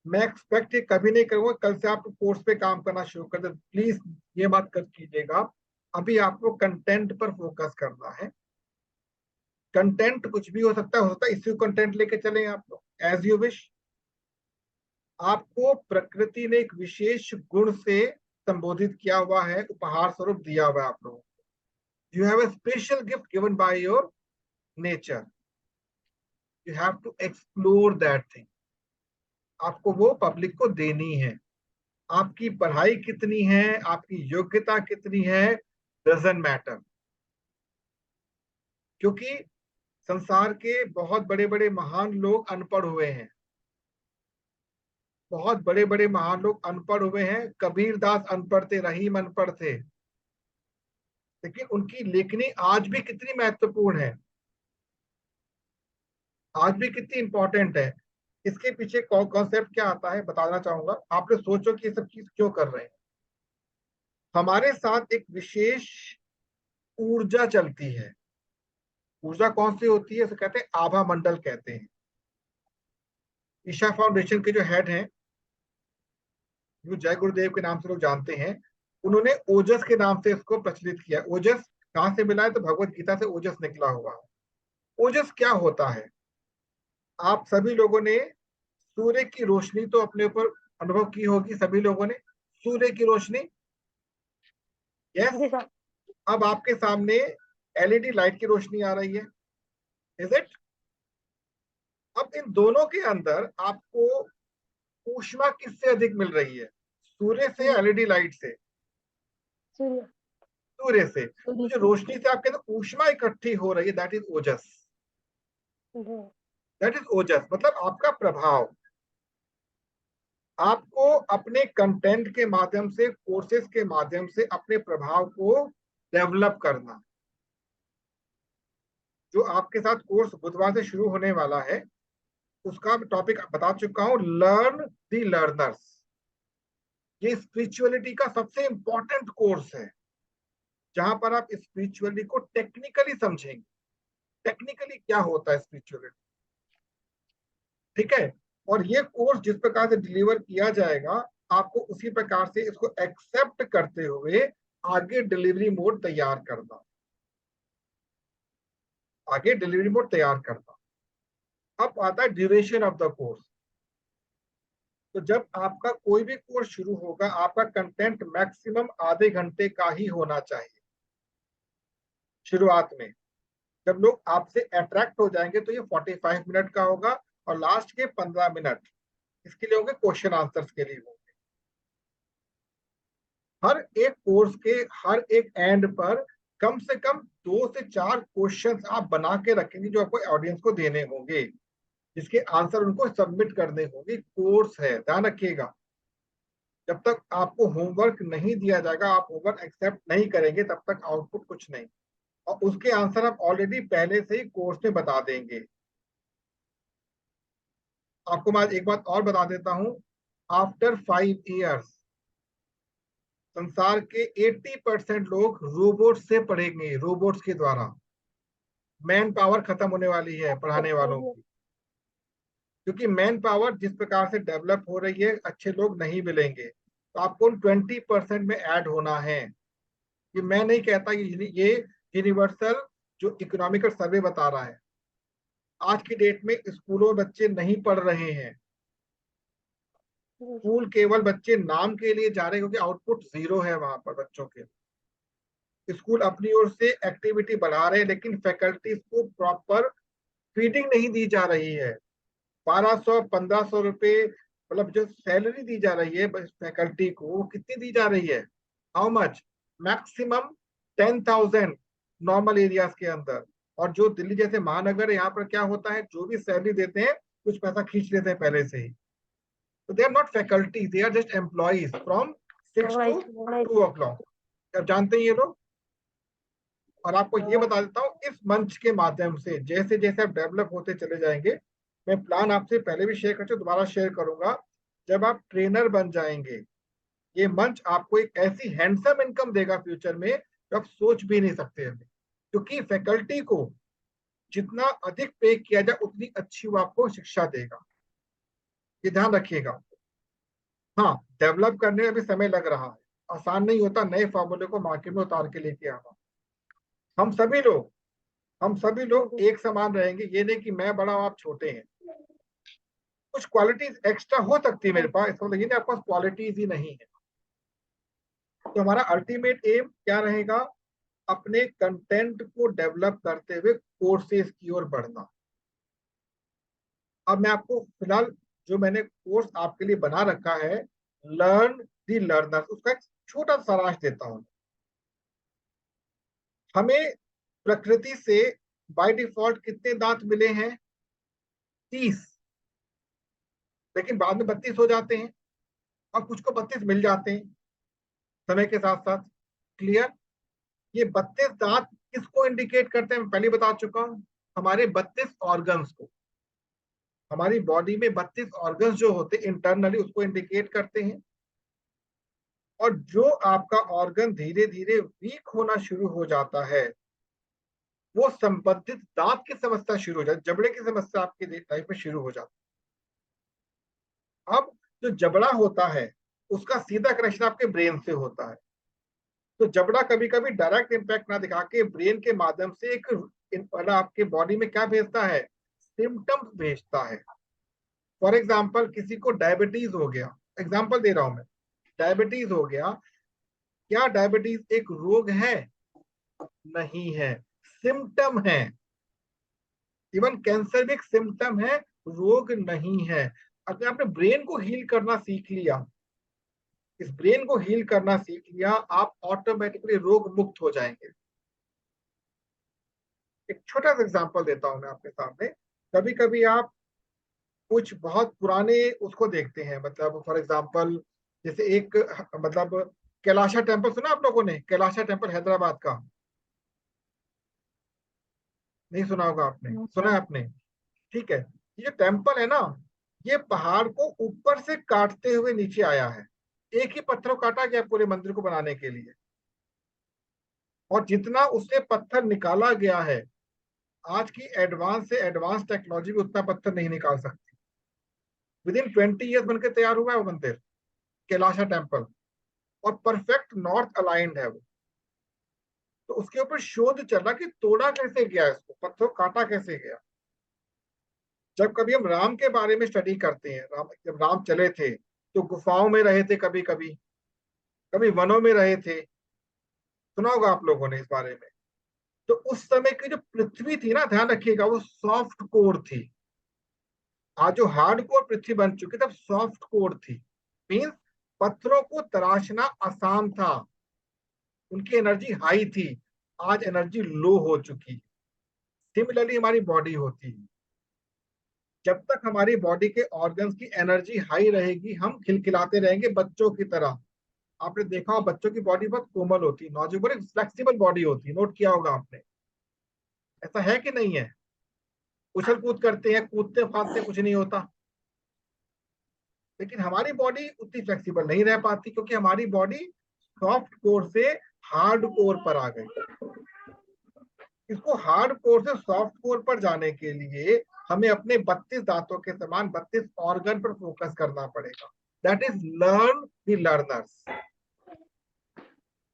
मैं एक्सपेक्ट ये कभी नहीं करूंगा कल से आप कोर्स पे काम करना शुरू कर दे, प्लीज ये बात कर कीजिएगा। अभी आपको कंटेंट पर फोकस करना है। कंटेंट कुछ भी हो सकता है इसी कंटेंट लेके चलें आप लोग, एज यू विश। आपको प्रकृति ने एक विशेष गुण से संबोधित किया हुआ है, उपहार स्वरूप दिया हुआ है आप लोगों को। You have a special gift given by your nature, you have to explore that thing. आपको वो पब्लिक को देनी है। आपकी पढ़ाई कितनी है, आपकी योग्यता कितनी है, डजंट मैटर। क्योंकि संसार के बहुत बड़े बड़े महान लोग अनपढ़ हुए हैं, बहुत बड़े बड़े महान लोग अनपढ़ हुए हैं। कबीर दास अनपढ़ थे, रहीम अनपढ़ थे, लेकिन उनकी लेखनी आज भी कितनी महत्वपूर्ण है, आज भी कितनी इंपॉर्टेंट है। इसके पीछे कॉन्सेप्ट क्या आता है बताना चाहूंगा। आप लोग सोचो कि ये सब चीज क्यों कर रहे हैं। हमारे साथ एक विशेष ऊर्जा चलती है। ऊर्जा कौन सी होती है, उसे कहते हैं आभा मंडल कहते हैं। ईशा फाउंडेशन के जो हेड हैं, जो जय गुरुदेव के नाम से लोग जानते हैं, उन्होंने ओजस के नाम से इसको प्रचलित किया। ओजस कहां से मिला है, तो भगवत गीता से ओजस निकला हुआ। ओजस क्या होता है, आप सभी लोगों ने सूर्य की रोशनी तो अपने ऊपर अनुभव की होगी, सभी लोगों ने सूर्य की रोशनी। यस, जी सर। अब आपके सामने एलईडी लाइट की रोशनी आ रही है, इज इट। अब इन दोनों के अंदर आपको ऊष्मा किससे अधिक मिल रही है, सूर्य से या एलईडी लाइट से? सूर्य। सूर्य से। तो सूर्य जो से। रोशनी से आपके अंदर ऊष्मा इकट्ठी हो रही है, दैट इज ओजस। जी। दैट इज ओजस, मतलब आपका प्रभाव। आपको अपने कंटेंट के माध्यम से, कोर्सेज के माध्यम से अपने प्रभाव को डेवलप करना। जो आपके साथ कोर्स बुधवार से शुरू होने वाला है, उसका टॉपिक बता चुका हूं, लर्न द लर्नर्स। ये स्पिरिचुअलिटी का सबसे इंपॉर्टेंट कोर्स है, जहां पर आप स्पिरिचुअलिटी को टेक्निकली समझेंगे। टेक्निकली क्या होता है स्पिरिचुअलिटी, ठीक है। और ये कोर्स जिस प्रकार से डिलीवर किया जाएगा, आपको उसी प्रकार से इसको एक्सेप्ट करते हुए आगे डिलीवरी मोड तैयार करना, आगे डिलीवरी मोड तैयार करना। अब आता है ड्यूरेशन ऑफ द कोर्स। तो जब आपका कोई भी कोर्स शुरू होगा, आपका कंटेंट मैक्सिमम आधे घंटे का ही होना चाहिए। शुरुआत में जब लोग आपसे अट्रैक्ट हो जाएंगे तो ये 45 मिनट का होगा, और लास्ट के 15 मिनट इसके लिए होंगे, क्वेश्चन आंसर्स के लिए होंगे। हर एक कोर्स के हर एक एंड पर कम से कम 2 से 4 क्वेश्चंस आप बना के रखेंगे, जो आपको ऑडियंस को देने होंगे, जिसके आंसर उनको सबमिट करने होंगे। कोर्स है, ध्यान रखिएगा। जब तक आपको होमवर्क नहीं दिया जाएगा, आप होमवर्क एक्सेप्ट नहीं करेंगे, तब तक आउटपुट कुछ नहीं। और उसके आंसर आप ऑलरेडी पहले से ही कोर्स में बता देंगे। आपको मैं एक बात और बता देता हूं, आफ्टर 5 इयर्स संसार के 80% लोग रोबोट से पढ़ेंगे, रोबोट्स के द्वारा। मैन पावर खत्म होने वाली है पढ़ाने वालों की, क्योंकि मैन पावर जिस प्रकार से डेवलप हो रही है, अच्छे लोग नहीं मिलेंगे। तो आपको 20% में ऐड होना है। ये मैं नहीं कहता, ये यूनिवर्सल जो इकोनॉमिकल सर्वे बता रहा है। आज की डेट में स्कूलों में बच्चे नहीं पढ़ रहे हैं, स्कूल केवल बच्चे नाम के लिए जा रहे हैं, क्योंकि आउटपुट 0 है वहां पर बच्चों के। स्कूल अपनी ओर से एक्टिविटी बढ़ा रहे हैं, लेकिन फैकल्टीज को प्रॉपर फीडिंग नहीं दी जा रही है। 1200-1500 रुपए, मतलब जो सैलरी दी जा रही है फैकल्टी को, वो कितनी दी जा रही है, how much? Maximum 10,000 normal areas के अंदर। और जो दिल्ली जैसे महानगर है, यहाँ पर क्या होता है, जो भी सैलरी देते हैं कुछ पैसा खींच लेते हैं पहले से ही। तो they are not faculty, they are just employees from 6 to 2 o'clock। अब जानते हैं ये लोग। और आपको ये बता देता हूँ, इस मंच के माध्यम से जैसे जैसे आप डेवलप होते चले जाएंगे, मैं प्लान आपसे पहले भी शेयर कर चुका, दोबारा शेयर करूंगा। जब आप ट्रेनर बन जाएंगे, ये मंच आपको एक ऐसी हैंडसम इनकम देगा फ्यूचर में जो आप सोच भी नहीं सकते अभी, क्योंकि फैकल्टी को जितना अधिक पे किया जाए उतनी अच्छी वो आपको शिक्षा देगा। ये ध्यान रखिएगा। हाँ, डेवलप करने में भी समय लग रहा है, आसान नहीं होता नए फॉर्मूले को मार्केट में उतार के लेके आना। हम सभी लोग एक समान रहेंगे, ये नहीं कि मैं बड़ा हूं आप छोटे हैं। कुछ क्वालिटीज एक्स्ट्रा हो सकती है मेरे पास, इसका मतलब ये नहीं आपके पास क्वालिटीज ही नहीं है। तो हमारा अल्टीमेट एम क्या रहेगा? अपने कंटेंट को डेवलप करते हुए कोर्सेज की ओर बढ़ना। अब मैं आपको फिलहाल जो मैंने कोर्स आपके लिए बना रखा है, लर्न दी लर्नर, उसका एक छोटा सारांश देता हूं। हमें प्रकृति से बाय डिफॉल्ट कितने दांत मिले हैं? 30, लेकिन बाद में 32 हो जाते हैं और कुछ को 32 मिल जाते हैं समय के साथ साथ। क्लियर? ये 32 दांत किसको इंडिकेट करते हैं? मैं पहले बता चुका हूं, हमारे 32 ऑर्गन्स को। हमारी बॉडी में 32 ऑर्गन्स जो होते हैं इंटरनली, उसको इंडिकेट करते हैं। और जो आपका ऑर्गन धीरे धीरे वीक होना शुरू हो जाता है, वो संबंधित दांत की समस्या शुरू हो जाती है, जबड़े की समस्या आपकी लाइफ में शुरू हो जाती है। अब जो जबड़ा होता है उसका सीधा कनेक्शन आपके ब्रेन से होता है। तो जबड़ा कभी कभी डायरेक्ट इंपैक्ट ना दिखा के ब्रेन के माध्यम से एक आपके बॉडी में क्या भेजता है? सिम्टम्स भेजता है। फॉर एग्जाम्पल, किसी को डायबिटीज हो गया, एग्जाम्पल दे रहा हूं मैं, डायबिटीज हो गया। क्या डायबिटीज एक रोग है? नहीं है, सिम्टम है। इवन कैंसर भी एक सिम्टम है, रोग नहीं है। अगर आपने ब्रेन को हील करना सीख लिया, इस ब्रेन को हील करना सीख लिया, आप ऑटोमेटिकली रोग मुक्त हो जाएंगे। एक छोटा सा एग्जांपल देता हूं मैं आपके सामने। कभी कभी आप कुछ बहुत पुराने उसको देखते हैं, मतलब फॉर एग्जांपल जैसे एक, मतलब कैलाशा टेम्पल सुना आप लोगों ने? कैलाशा टेम्पल हैदराबाद का, नहीं सुना होगा आपने? No, सुना sir. है आपने? ठीक है। ये टेम्पल है ना, ये पहाड़ को ऊपर से काटते हुए नीचे आया है। एक ही पत्थर काटा गया पूरे मंदिर को बनाने के लिए, और जितना उससे पत्थर निकाला गया है, आज की एडवांस से एडवांस टेक्नोलॉजी भी उतना पत्थर नहीं निकाल सकती। विद इन 20 ईयर्स बनकर तैयार हुआ है वो मंदिर, कैलाशा टेम्पल, और परफेक्ट नॉर्थ अलाइंड है वो। तो उसके ऊपर शोध चला कि तोड़ा कैसे गया, इसको पत्थर काटा कैसे गया। जब कभी हम राम के बारे में स्टडी करते हैं, जब राम चले थे तो गुफाओं में रहे थे, कभी कभी कभी वनों में रहे थे, सुना होगा आप लोगों ने इस बारे में। तो उस समय की जो पृथ्वी थी ना, ध्यान रखिएगा, वो सॉफ्ट कोर थी। आज जो हार्ड कोर पृथ्वी बन चुकी तब सॉफ्ट कोर थी। मीन्स पत्थरों को तराशना आसान था, उनकी एनर्जी हाई थी। आज एनर्जी लो हो चुकी। सिमिलरली हमारी बॉडी होती है। जब तक हमारी बॉडी के ऑर्गन्स की एनर्जी हाई रहेगी, हम खिलखिलाते रहेंगे बच्चों की तरह। आपने देखा हो बच्चों की बॉडी बहुत कोमल होती है, नाजुक, बड़ी फ्लेक्सिबल बॉडी होती है, नोट किया होगा आपने? ऐसा है कि नहीं है? उछल कूद करते हैं, कूदते फादते, कुछ नहीं होता। लेकिन हमारी बॉडी उतनी फ्लेक्सिबल नहीं रह पाती, क्योंकि हमारी बॉडी सॉफ्ट कोर से हार्ड कोर पर आ गई। इसको हार्ड कोर से सॉफ्ट कोर पर जाने के लिए हमें अपने 32 दांतों के समान 32 ऑर्गन पर फोकस करना पड़ेगा। That is learn the learners.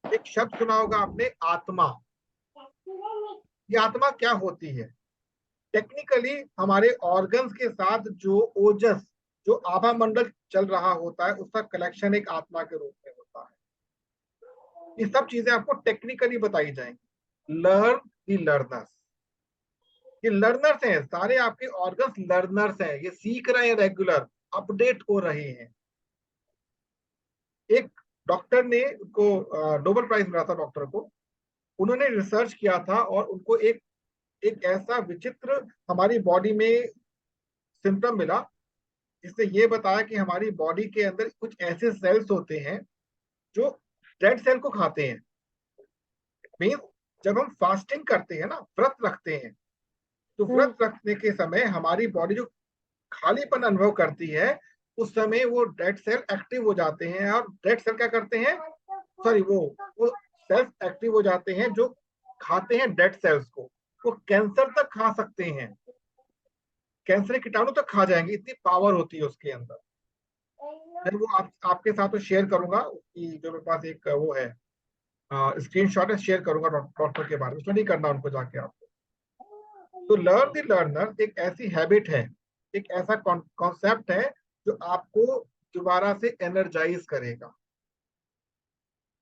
एक शब्द सुना होगा आपने, आत्मा। ये आत्मा क्या होती है? टेक्निकली हमारे ऑर्गन्स के साथ जो ओजस, जो आभा मंडल चल रहा होता है, उसका कलेक्शन एक आत्मा के रूप में होता है। ये सब चीजें आपको टेक्निकली बताई जाएंगी। लर्न द लर्नर्स, ये लर्नर्स हैं, सारे आपके ऑर्गन्स लर्नर्स हैं, ये सीख रहे हैं, रेगुलर अपडेट हो रहे हैं। एक डॉक्टर ने, उनको नोबेल प्राइज मिला था डॉक्टर को, उन्होंने रिसर्च किया था और उनको एक ऐसा विचित्र हमारी बॉडी में सिम्टम मिला, जिसने ये बताया कि हमारी बॉडी के अंदर कुछ ऐसे सेल्स होते हैं जो डेड सेल को खाते हैं। मीन्स जब हम फास्टिंग करते हैं ना, व्रत रखते हैं, तो व्रत रखने के समय हमारी बॉडी जो खालीपन अनुभव करती है, उस समय वो डेड सेल एक्टिव हो जाते हैं, और डेड सेल क्या करते हैं, सॉरी वो सेल्स एक्टिव हो जाते हैं जो खाते हैं डेड सेल्स को, वो कैंसर तक खा सकते हैं, कैंसर के कीटाणु तक खा जाएंगे, इतनी पावर होती है उसके अंदर। मैं वो आपके साथ तो शेयर करूंगा, उसकी जो मेरे पास एक वो है स्क्रीनशॉट है, शेयर करूंगा डॉक्टर के बारे में, उसमें नहीं करना उनको जाके आपको। तो लर्न द लर्नर एक ऐसी हैबिट है, एक ऐसा कॉन्सेप्ट है जो आपको दोबारा से एनर्जाइज करेगा।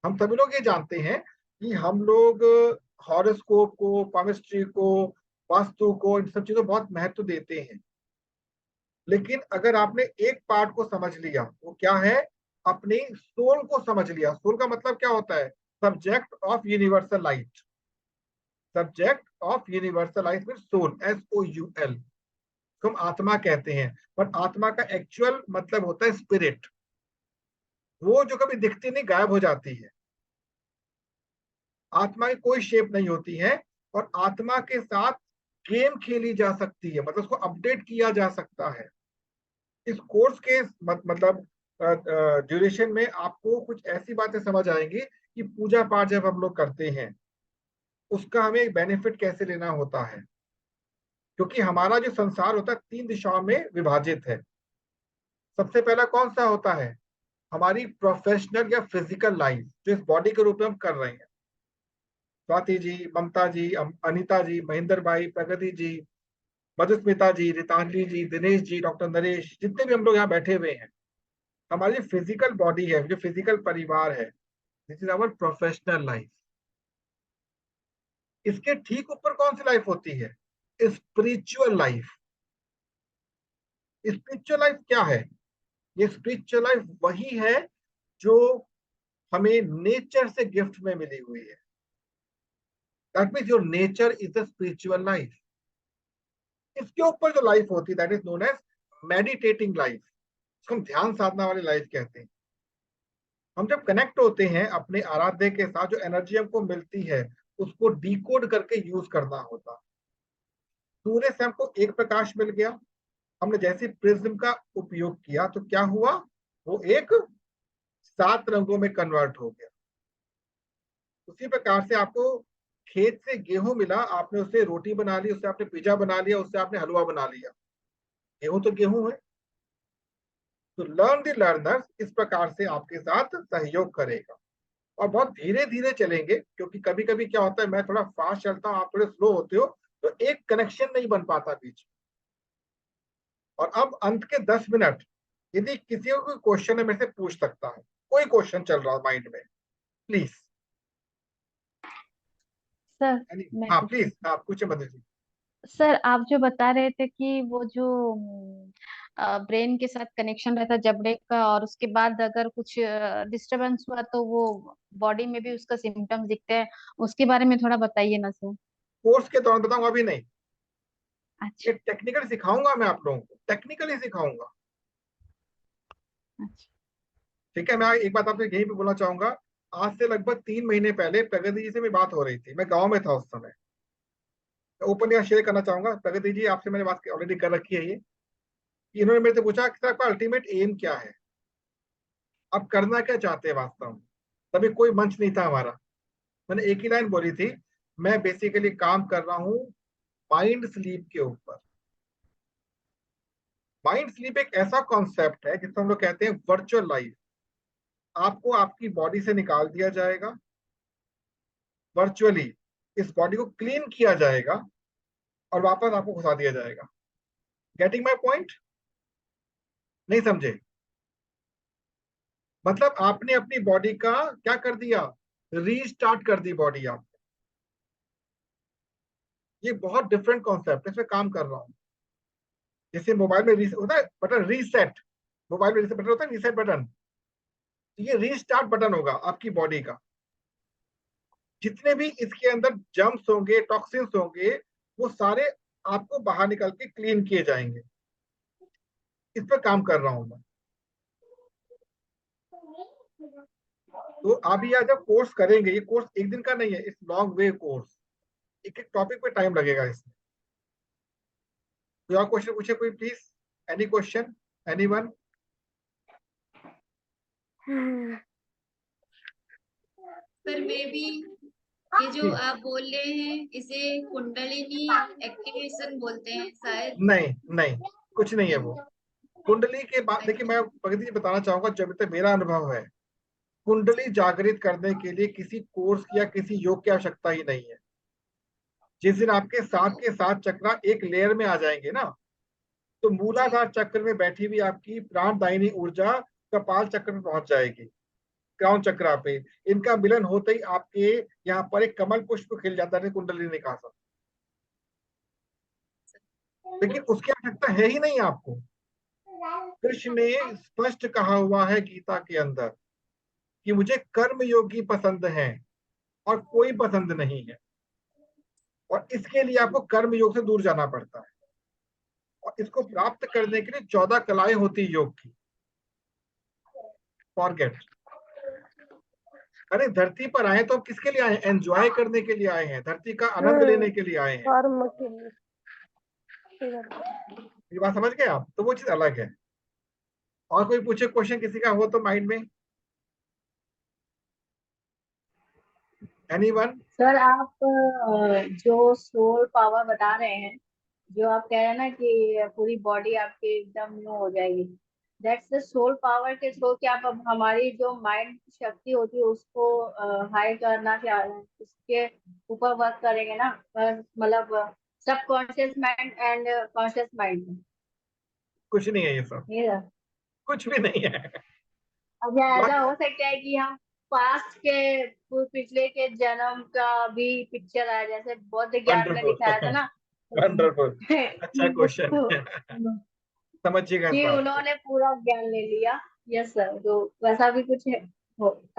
हम सभी लोग ये जानते हैं कि हम लोग हॉरोस्कोप को, पामिस्ट्री को, वास्तु को, इन सब चीजों को बहुत महत्व देते हैं, लेकिन अगर आपने एक पार्ट को समझ लिया, वो क्या है, अपने सोल को समझ लिया। सोल का मतलब क्या होता है, subject of universal light, subject of universal light mean soul, SOUL, हम आत्मा कहते हैं, पर आत्मा का एक्चुअल मतलब होता है स्पिरिट, वो जो कभी दिखती नहीं, गायब हो जाती है। आत्मा की कोई शेप नहीं होती है, और आत्मा के साथ गेम खेली जा सकती है, मतलब उसको अपडेट किया जा सकता है। इस कोर्स के मतलब ड्यूरेशन में आपको कुछ ऐसी बातें समझ आएंगी कि पूजा पाठ जब हम लोग करते हैं उसका हमें बेनिफिट कैसे लेना होता है, क्योंकि हमारा जो संसार होता है 3 दिशाओं में विभाजित है। सबसे पहला कौन सा होता है, हमारी प्रोफेशनल या फिजिकल लाइफ जो इस बॉडी के रूप में हम कर रहे हैं। स्वाति जी, ममता जी, अनिता जी, महेंद्र भाई, प्रगति जी, मधुस्मिता जी, रितांजलि जी, दिनेश जी, डॉक्टर नरेश, जितने भी हम लोग यहाँ बैठे हुए हैं, हमारी जो फिजिकल बॉडी है, जो फिजिकल परिवार है, this is our professional life. इसके ठीक ऊपर कौन सी लाइफ होती है, स्पिरिचुअल लाइफ। स्पिरिचुअल लाइफ क्या है, ये स्पिरिचुअल लाइफ वही है जो हमें नेचर से गिफ्ट में मिली हुई है। That means your nature is the spiritual life. इसके ऊपर जो लाइफ होती है that is known as meditating life, इसको हम ध्यान साधना वाली लाइफ कहते हैं। हम जब कनेक्ट होते हैं अपने आराध्य के साथ, जो एनर्जी हमको मिलती है उसको डिकोड करके यूज करना होता। सूर्य से हमको एक प्रकाश मिल गया, हमने जैसे प्रिज्म का उपयोग किया तो क्या हुआ, वो एक 7 रंगों में कन्वर्ट हो गया। उसी प्रकार से आपको खेत से गेहूं मिला, आपने उससे रोटी बना ली, उससे आपने पिज्जा बना लिया, उससे आपने हलवा बना लिया, गेहूं तो गेहूं है। तो लर्न द लर्नर्स इस प्रकार से आपके साथ सहयोग करेगा, और बहुत धीरे धीरे चलेंगे, क्योंकि कभी कभी क्या होता है, मैं थोड़ा फास्ट चलता हूँ, आप थोड़े स्लो होते हो, तो एक कनेक्शन नहीं बन पाता बीच। और अब अंत के 10 मिनट यदि किसी को कोई क्वेश्चन है मेरे से पूछ सकता है, कोई क्वेश्चन चल रहा है माइंड में, प्लीज। सर मैं हाँ कुछ प्लीज, आप कुछ मदद जी। सर आप जो बता रहे थे कि वो जो ब्रेन के साथ कनेक्शन रहता है जबड़े का, और उसके बाद अगर कुछ डिस्टरबेंस हुआ तो वो बॉडी में भी उसका सिम्टम्स दिखते हैं, उसके बारे में थोड़ा बताइए ना सर। कोर्स के दौरान बताऊंगा, अभी नहीं। अच्छा। ये टेक्निकल सिखाऊंगा, मैं आप लोगों को टेक्निकली सिखाऊंगा। अच्छा। ठीक है, मैं एक बात आपसे यही पे बोलना चाहूंगा। आज से लगभग 3 महीने पहले प्रगति जी से मेरी बात हो रही थी, मैं गांव में था उस समय। ओपन यहाँ शेयर करना चाहूंगा, प्रगति जी आपसे मैंने बात ऑलरेडी कर रखी है ये, कि इन्होंने मेरे से पूछा कि आपका अल्टीमेट एम क्या है, आप करना क्या चाहते हैं वास्तव में। तभी कोई मंच नहीं था हमारा, मैंने एक ही लाइन बोली थी, मैं बेसिकली काम कर रहा हूँ माइंड स्लीप के ऊपर। माइंड स्लीप एक ऐसा कॉन्सेप्ट है जिसको हम लोग कहते हैं वर्चुअल लाइफ। आपको आपकी बॉडी से निकाल दिया जाएगा, वर्चुअली इस बॉडी को क्लीन किया जाएगा, और वापस आपको घुसा दिया जाएगा। गेटिंग माई पॉइंट, नहीं समझे? मतलब आपने अपनी बॉडी का क्या कर दिया, रीस्टार्ट कर दी बॉडी आप। ये बहुत डिफरेंट कॉन्सेप्ट है, इसमें काम कर रहा हूँ। जैसे मोबाइल में होता है बटन रीसेट, मोबाइल में रीसेट बटन होता है, रीसेट बटन, तो ये रीस्टार्ट बटन होगा आपकी बॉडी का। जितने भी इसके अंदर जम्स होंगे, टॉक्सिन्स होंगे, वो सारे आपको बाहर निकल के क्लीन किए जाएंगे। इस पर काम कर रहा हूं मैं। तो आप ये जब कोर्स करेंगे, ये कोर्स एक दिन का नहीं है, इट्स लॉन्ग वे कोर्स, एक एक टॉपिक पे टाइम लगेगा इसमें। कोई और क्वेश्चन पूछे कोई प्लीज, एनी क्वेश्चन, एनीवन? पर मे भी ये जो आप बोल रहे हैं इसे कुंडलिनी एक्टिवेशन बोलते हैं शायद। नहीं नहीं, कुछ नहीं है वो। कुंडली के बाद देखिए, मैं प्रगति जी बताना चाहूंगा, जब तक मेरा अनुभव है, कुंडली जागृत करने के लिए किसी कोर्स या किसी योग की आवश्यकता ही नहीं है। जिस दिन आपके 7 के 7 चक्र एक लेयर में आ जाएंगे ना, तो मूलाधार चक्र में बैठी हुई आपकी प्राणदायिनी ऊर्जा कपाल चक्र में पहुंच जाएगी, क्राउन चक्र पे। इनका मिलन होते ही आपके यहाँ पर एक कमल पुष्प खिल जाता है कुंडलिनी का आसन। लेकिन उसकी आवश्यकता है ही नहीं आपको। कृष्ण ने स्पष्ट कहा हुआ है गीता के अंदर कि मुझे कर्म योगी पसंद है और कोई पसंद नहीं है, और इसके लिए आपको कर्म योग से दूर जाना पड़ता है। और इसको प्राप्त करने के लिए 14 कलाएं होती योग की। फॉरगेट। अरे धरती पर आए तो किसके लिए आए? एंजॉय करने के लिए आए हैं, धरती का आनंद लेने के लिए आए हैं। कर्म के लिए। ये बात समझ गए आप? तो वो चीज अलग है। और कोई पूछे क्वेश्चन किसी का हो तो माइंड में? एनीवन? सर आप जो सोल पावर बता रहे हैं, जो आप कह रहे हैं ना कि पूरी बॉडी आपकी एकदम न्यू हो जाएगी, दैट्स द सोल पावर के थ्रू कि आप अब हमारी जो माइंड की शक्ति होती है उसको हाई करना चाह रहे हैं, उसके ऊपर वर्क करेंगे ना, मतलब subconscious mind and conscious mind. कुछ नहीं है ये सब, ये सर। कुछ भी नहीं है। अच्छा, ऐसा हो सकता है कि हम पास्ट के पिछले के जन्म का भी पिक्चर आया, जैसे बौद्ध ज्ञान में दिखाया था वंडरफुल, ना वंडरफुल, अच्छा क्वेश्चन। समझिएगा इस कि बात को। उन्होंने पूरा ज्ञान ले लिया। यस सर, तो वैसा भी कुछ है,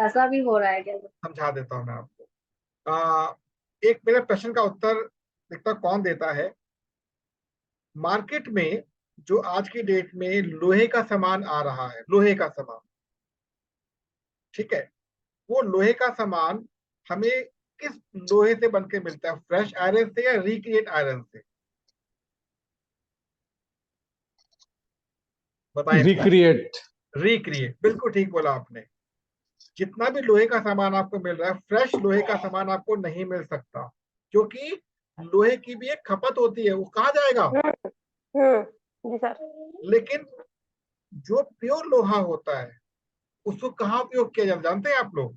ऐसा भी हो रहा है क्या सर? समझा देता हूँ मैं आपको। एक मेरे प्रश्न का उत्तर देखता हूं कौन देता है। मार्केट में जो आज की डेट में लोहे का सामान आ रहा है, लोहे का सामान, ठीक है, वो लोहे का सामान हमें किस लोहे से बन के मिलता है? फ्रेश आयरन से या रिक्रिएट आयरन से? बताएं। रिक्रिएट। रिक्रिएट, बिल्कुल ठीक बोला आपने। जितना भी लोहे का सामान आपको मिल रहा है, फ्रेश लोहे का सामान आपको नहीं मिल सकता, क्योंकि लोहे की भी एक खपत होती है, वो कहाँ जाएगा? जी सर। लेकिन जो प्योर लोहा होता है उसको कहाँ उपयोग किया जाता है जानते हैं आप लोग?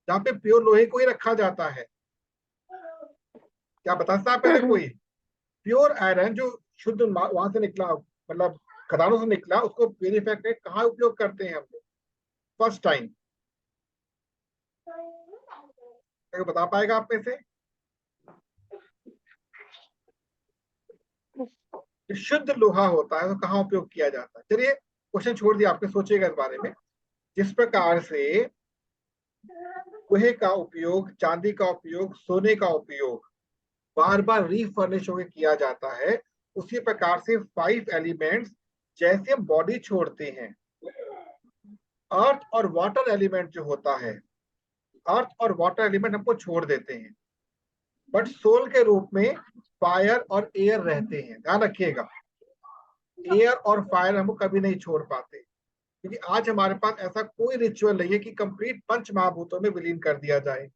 जहाँ पे प्योर लोहे को ही रखा जाता है, क्या बता सकता है पहले कोई? प्योर आयरन जो शुद्ध वहां से निकला, मतलब खदानों से निकला, उसको प्योरीफाई करके कहाँ उपयोग करते हैं हम लोग फर्स्ट टाइम? बता पाएगा आप में से? शुद्ध लोहा होता है तो कहाँ उपयोग किया जाता है? चलिए क्वेश्चन छोड़ दिया आपने, सोचिएगा इस बारे में। जिस प्रकार से लोहे का उपयोग, चांदी का उपयोग, सोने का उपयोग बार बार रीफर्निश होकर किया जाता है, उसी प्रकार से 5 एलिमेंट्स जैसे हम बॉडी छोड़ते हैं, अर्थ और वाटर एलिमेंट जो होता है, अर्थ और वाटर एलिमेंट हमको छोड़ देते हैं, बट सोल के रूप में फायर और एयर रहते हैं। ध्यान रखिएगा, एयर और फायर हमको कभी नहीं छोड़ पाते, क्योंकि आज हमारे पास ऐसा कोई रिचुअल नहीं है कि कंप्लीट पंच महाभूतों में विलीन कर दिया जाए।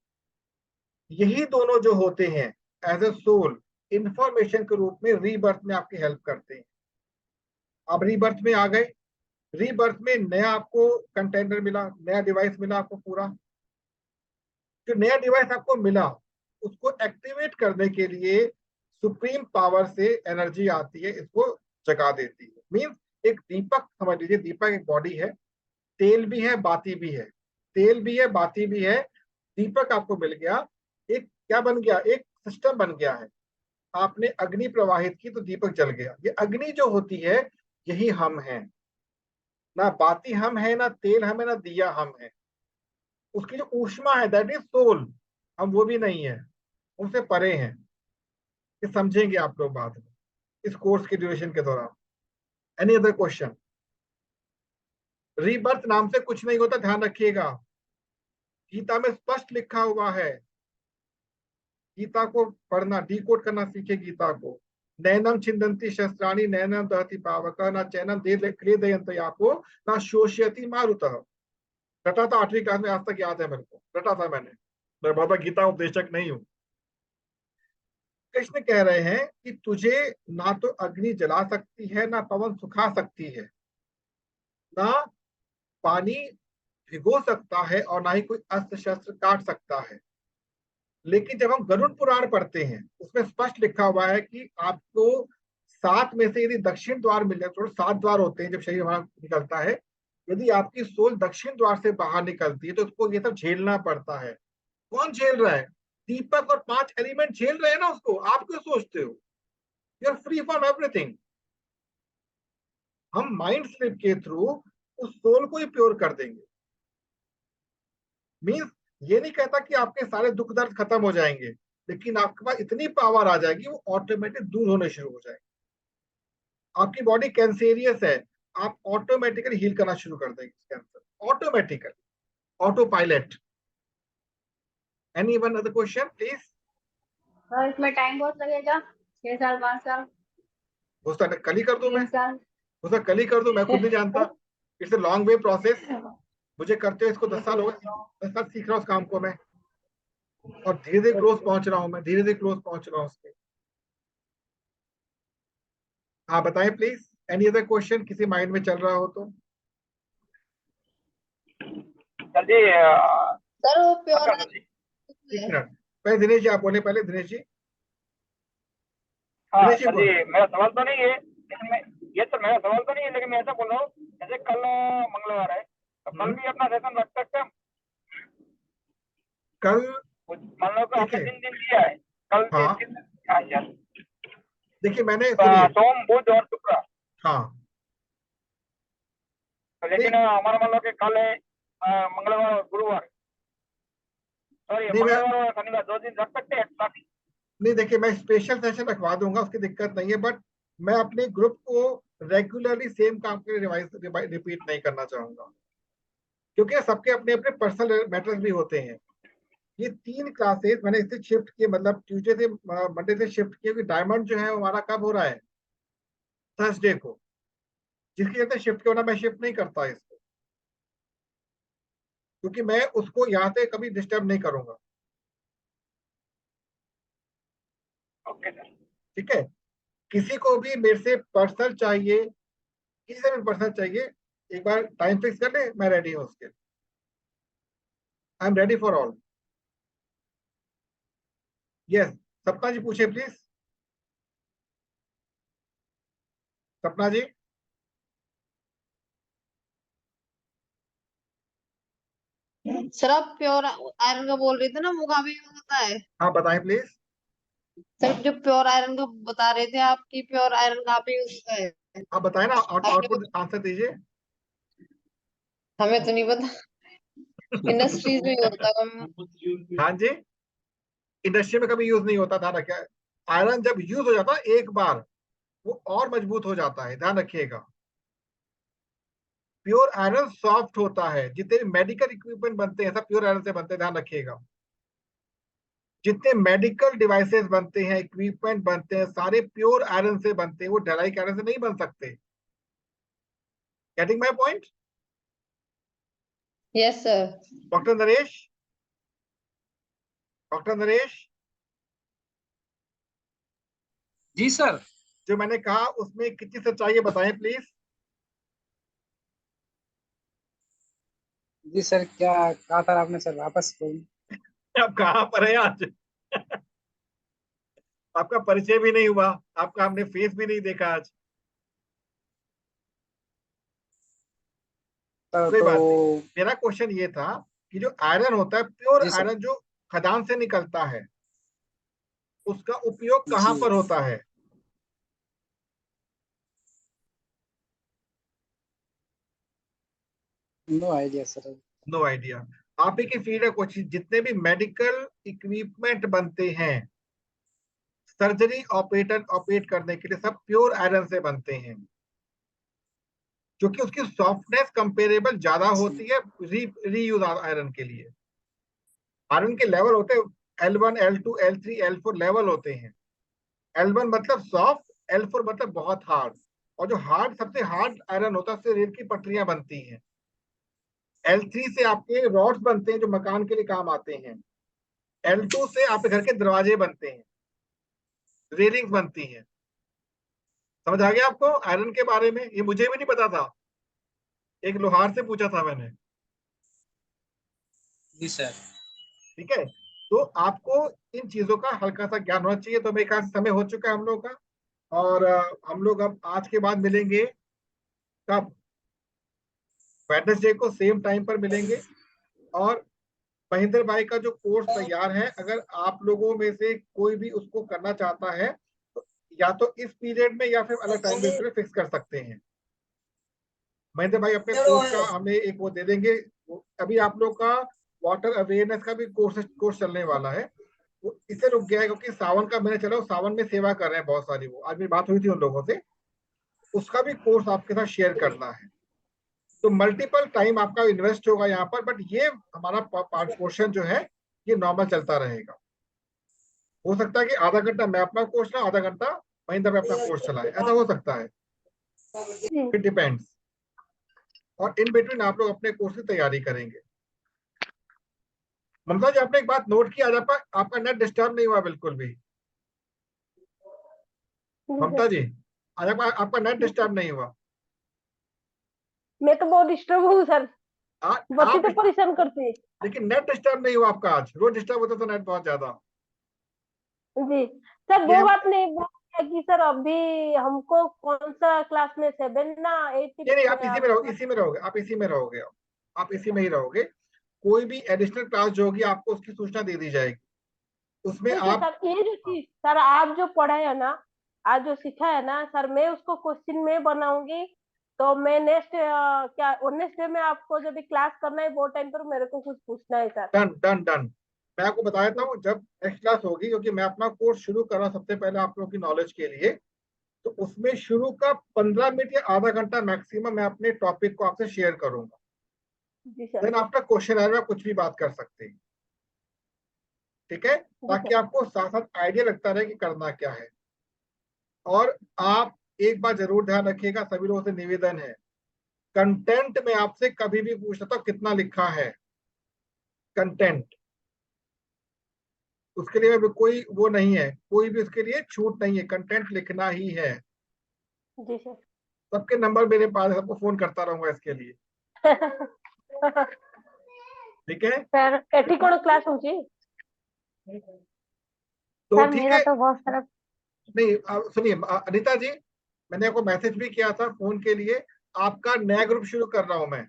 यही दोनों जो होते हैं एज ए सोल, इंफॉर्मेशन के रूप में रीबर्थ में आपकी हेल्प करते हैं। आप रीबर्थ में आ गए, रीबर्थ में नया आपको कंटेनर मिला, नया डिवाइस मिला आपको पूरा। जो नया डिवाइस आपको मिला उसको एक्टिवेट करने के लिए सुप्रीम पावर से एनर्जी आती है, इसको जगा देती है। मीन्स एक दीपक समझ लीजिए, दीपक एक बॉडी है, तेल भी है बाती भी है, तेल भी है बाती भी है, दीपक आपको मिल गया। एक क्या बन गया? एक सिस्टम बन गया है। आपने अग्नि प्रवाहित की तो दीपक जल गया। ये अग्नि जो होती है यही हम हैं, ना बाती हम है, ना तेल हम है, ना दिया हम है। उसकी जो ऊष्मा है दैट इज सोल, हम वो भी नहीं है, उनसे परे हैं। ये समझेंगे आप लोग बाद में इस कोर्स के ड्यूरेशन के दौरान। Any other question? रीबर्थ नाम से कुछ नहीं होता, ध्यान रखिएगा। गीता में स्पष्ट लिखा हुआ है, गीता को पढ़ना, डिकोड करना सीखे गीता को। नैनम छिंदंती शस्त्राणि नैनम दहति पावक न चैनम क्लेदयन्त यापो न शोष्यति मारुतः। रटा था 8वीं क्लास में, आज तक याद है मेरे को, रटा था मैंने। मैं बहुत गीता उपदेशक नहीं हूँ। कृष्ण कह रहे हैं कि तुझे ना तो अग्नि जला सकती है, ना पवन सुखा सकती है, ना पानी भिगो सकता है, और ना ही कोई अस्त्र शस्त्र काट सकता है। लेकिन जब हम गरुड़ पुराण पढ़ते हैं उसमें स्पष्ट लिखा हुआ है कि आपको 7 में से यदि दक्षिण द्वार मिल जाए, तो 7 द्वार होते हैं जब शरीर हमारा निकलता है, यदि आपकी सोल दक्षिण द्वार से बाहर निकलती है तो उसको ये सब झेलना पड़ता है। कौन झेल रहा है? दीपक और 5 एलिमेंट झेल रहे हैं ना उसको। आप क्यों सोचते हो? You are free from everything. हम माइंड स्लिप के थ्रू उस सोल को ही प्योर कर देंगे। मीन्स ये नहीं कहता कि आपके सारे दुख दर्द खत्म हो जाएंगे, लेकिन आपके पास इतनी पावर आ जाएगी वो ऑटोमेटिक दूर होने शुरू हो जाएगी। आपकी बॉडी कैंसेरियस है, आप ऑटोमेटिकली हील करना शुरू कर देंगे cancer, automatically, auto pilot. Any one other question please? Sir इसमें टाइम बहुत लगेगा, 6 साल 5 साल हो सकता है कल ही कर दूं मैं, 3 साल? हो सकता है कल ही कर दूं, मैं खुद नहीं जानता। It's a long way process. मुझे करते हुए इसको 10 साल हो गए, 10 साल सीख रहा हूँ उस काम को मैं, और धीरे धीरे क्लोज पहुंच रहा हूँ मैं, धीरे धीरे क्लोज पहुंच रहा हूँ उसके। हाँ बताएं प्लीज, एनी अदर क्वेश्चन किसी माइंड में चल रहा हो तो? सर जी सर वो प्योर आपका सर जी। एक मिनट, पहले दिनेश जी आप बोले, पहले दिनेश जी। हाँ दिनेश जी सर जी, बोले। मेरा सवाल तो नहीं है, लेकिन मैं ये तो मेरा सवाल तो नहीं है, लेकिन मैं ऐसा बोल रहा हूँ, जैसे कल मंगलवार है तो कल भी अपना सेशन रख सकते हैं हम? कल मान लो कि हमने देखिए, 3 दिन दिया है, कल भी हाँ 3 दिन। हाँ यार, देखिए मैंने, सुनिए, सोम बुध और शुक्र। हाँ तो लेकिन नहीं हमारा मान लो कि कल है मंगलवार और गुरुवार, सॉरी नहीं मैं मंगलवार और शनिवार, 2 दिन रख सकते हैं साथ ही? नहीं, देखिए मैं स्पेशल सेशन रखवा दूंगा, उसकी दिक्कत नहीं है, बट मैं अपने ग्रुप को रेगुलरली सेम काम के लिए रिपीट नहीं करना चाहूंगा, क्योंकि सबके अपने अपने पर्सनल मैटर्स भी होते हैं। ये 3 क्लासेस मैंने इससे शिफ्ट किए, मतलब ट्यूसडे से मंडे से शिफ्ट किए, क्योंकि डायमंड जो है वो हमारा कब हो रहा है? थर्सडे को, जिसकी वजह से शिफ्ट किया, मैं शिफ्ट नहीं करता इसको, क्योंकि मैं उसको यहाँ से कभी डिस्टर्ब नहीं करूंगा। Okay sir. ठीक है, किसी को भी मेरे से पर्सनल चाहिए, किसी से भी पर्सनल चाहिए, एक बार टाइम फिक्स कर ले, मैं रेडी हूँ उसके, I am ready for all. Yes, सपना जी पूछे प्लीज। सपना जी। सर आप प्योर आयरन का बोल रहे थे ना, वो कहाँ पे यूज होता है? हाँ बताएं प्लीज। सर जो प्योर आयरन का बता रहे थे आपकी, प्योर आयरन कहाँ पे यूज होता है? आप बताएं ना, आपने आउटपुट आंसर दीजिए। हमें तो नहीं पता, इंडस्ट्रीज में होता है। हाँ जी, इंडस्ट्री में कभी यूज नहीं होता, ध्यान रखिए। आयरन जब यूज हो जाता है एक बार, वो और मजबूत हो जाता है, ध्यान रखिएगा। प्योर आयरन सॉफ्ट होता है, जितने मेडिकल इक्विपमेंट बनते हैं सब प्योर आयरन से बनते हैं, ध्यान रखिएगा। जितने मेडिकल डिवाइसेस बनते हैं, इक्विपमेंट बनते हैं, सारे प्योर आयरन से बनते हैं, वो ढलाई आयरन से नहीं बन सकते। Getting my point? Yes sir. Doctor Naresh, doctor Naresh, ji sir. जो मैंने कहा उसमें कितनी सच्चाई है बताएं प्लीज। जी सर, क्या कहा था आपने सर, वापस बोलिए। आप कहाँ पर हैं आज? आपका परिचय भी नहीं हुआ, आपका हमने फेस भी नहीं देखा आज। कोई तो बात नहीं, मेरा क्वेश्चन ये था कि जो आयरन होता है, प्योर जी सर। आयरन जो खदान से निकलता है, उसका उपयोग कहाँ जी, पर होता है? No idea sir. No idea. आप ही की फील्ड है कुछ, जितने भी मेडिकल इक्विपमेंट बनते हैं, सर्जरी ऑपरेटर ऑपरेट करने के लिए, सब प्योर आयरन से बनते हैं, क्योंकि उसकी सॉफ्टनेस कंपेरेबल ज्यादा होती है रीयूज आयरन के लिए। आयरन के लेवल होते हैं L1 L2 L3 L4 level होते हैं। L1 मतलब सॉफ्ट, L4 मतलब बहुत हार्ड, और जो हार्ड, सबसे हार्ड आयरन होता है उससे रेल की पटरियां बनती हैं। L3 से आपके रॉड्स बनते हैं जो मकान के लिए काम आते हैं। L2 से आपके घर के दरवाजे बनते हैं, रेलिंग्स बनती हैं। समझ आ गया आपको आयरन के बारे में? ये मुझे भी नहीं पता था, एक लोहार से पूछा था मैंने। जी सर। ठीक है, तो आपको इन चीजों का हल्का सा ज्ञान होना चाहिए। तो मेरे ख्याल से समय हो चुका है हम लोग का, और हम लोग अब आज के बाद मिलेंगे कब? वेडनेसडे को सेम टाइम पर मिलेंगे। और महेंद्र भाई का जो कोर्स तैयार है, अगर आप लोगों में से कोई भी उसको करना चाहता है तो या तो इस पीरियड में या फिर अलग टाइम में फिक्स कर सकते हैं। महेंद्र भाई अपने कोर्स का हमें एक वो दे देंगे। अभी आप लोग का वाटर अवेयरनेस का भी कोर्स चलने वाला है, वो इससे रुक गया है क्योंकि सावन का महीना चला, सावन में सेवा कर रहे हैं बहुत सारी। वो आज मेरी बात हुई थी उन लोगों से, उसका भी कोर्स आपके साथ शेयर करना है। तो मल्टीपल टाइम आपका इन्वेस्ट होगा यहाँ पर, बट ये हमारा पोर्शन जो है ये नॉर्मल चलता रहेगा। हो सकता है कि आधा घंटा मैं अपना कोर्स चलाऊं, आधा घंटा महेंद्र में अपना कोर्स चलाए, ऐसा हो सकता है, इट डिपेंड्स। और इन बिटवीन आप लोग अपने कोर्स की तैयारी करेंगे। ममता जी, आपने एक बात नोट की, आज आपका नेट डिस्टर्ब नहीं हुआ बिल्कुल भी। ममता जी, आज आपका नेट डिस्टर्ब नहीं हुआ। मैं तो बहुत डिस्टर्ब हूँ सर, बच्चे आप तो परेशान करते हैं। लेकिन नेट डिस्टर्ब नहीं हुआ आपका आज। रोज डिस्टर्ब होता था नेट बहुत ज्यादा। जी सर, ये वो हम बात नहीं बोल रहे कि सर अभी हमको कौन सा क्लास में 7 ना 8 नहीं, आप में इसी आप में रहोगे, इसी में रहोगे, आप इसी में रहोगे, आप इसी में ही रहोगे। कोई भी एडिशनल क्लास जो होगी आपको उसकी सूचना दे दी जाएगी, उसमें ठीक है आप। सर। ये जो चीज सर आप जो पढ़ाए है ना, आज जो सीखा है ना सर, मैं उसको क्वेश्चन में बनाऊंगी। तो मैं नेक्स्ट क्या नेक्स्ट डे में आपको जब भी क्लास करना है वो टाइम पर मेरे को कुछ पूछना है सर। Done done done. मैं आपको बता देता हूँ जब नेक्स्ट क्लास होगी, क्योंकि मैं अपना कोर्स शुरू कर रहा हूँ सबसे पहले आप लोगों की नॉलेज के लिए। तो उसमें शुरू का 15 मिनट या आधा घंटा मैक्सिमम मैं अपने टॉपिक को आपसे शेयर करूंगा। जी sir. Then after question hour आप कुछ भी बात कर सकते हैं, ठीक है, जी ताकि सर। आपको साथ साथ आइडिया लगता रहे कि करना क्या है। और आप एक बात जरूर ध्यान रखिएगा, सभी लोगों से निवेदन है, कंटेंट में आपसे कभी भी पूछ सकता हूं कितना लिखा है कंटेंट। उसके लिए कोई वो नहीं है, कोई भी उसके लिए छूट नहीं है, कंटेंट लिखना ही है। जी सर। सबके नंबर मेरे पास है, सबको फोन करता रहूंगा इसके लिए, ठीक है। सर एटी कौन क्लास होची तो सर ठीक मेरा है। तो बहुत सारा। नहीं, सुनिए अनिता जी, मैंने आपको मैसेज भी किया था फोन के लिए। आपका नया ग्रुप शुरू कर रहा हूं मैं,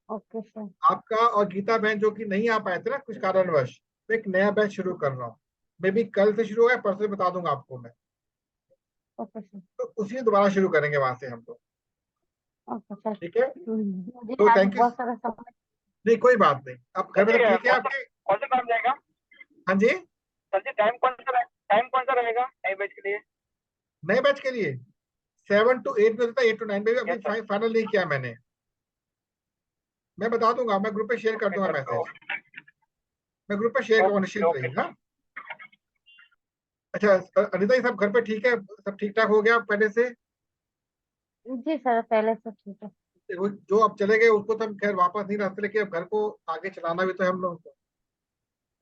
ओके सर। आपका और गीता बहन जो कि नहीं आ पाए थे ना कुछ कारणवश, मैं एक नया बैच शुरू कर रहा हूँ। मे बी कल से शुरू होगा, परसों से बता दूंगा आपको मैं। Okay sir. तो उसी दोबारा शुरू करेंगे वहां से हम लोग, ओके सर। ठीक है। मुझे तो आज थैंक यू। बहुत सारा समझ। नहीं कोई बात नहीं, आप घर में सर सब जी ठीक है आपके? कौन सा टाइम जाएगा? हाँ जी। सर जी टाइम कौन सा रहेगा नए बैच के लिए? नए बैच के लिए 7 to 8 में होता है, 8 to 9 में भी अभी यस सर। फाइनल नहीं किया मैंने। मैं बता दूंगा, मैं ग्रुप पे शेयर कर ओके दूंगा सर। मैसेज, मैं ग्रुप पे शेयर करूंगा, निश्चिंत ओके रहिए। सर। हाँ। अच्छा, अनिता जी सब घर पे ठीक है, सब ठीक ठाक हो गया पहले से? जी सर पहले से ठीक है। जो अब चले गए उसको तो हम खैर वापस नहीं लाते, लेकिन अब घर को आगे चलाना भी तो है हम लोग को,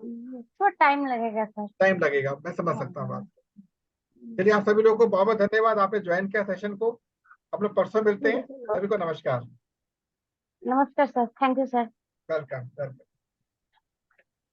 थोड़ा टाइम लगेगा सर। टाइम लगेगा, मैं समझ सकता हूँ बात। चलिए, आप सभी लोगों को बहुत बहुत धन्यवाद, आपने ज्वाइन किया सेशन को। हम लोग परसों मिलते हैं, सभी को नमस्कार। नमस्कार sir, thank you sir. Welcome welcome.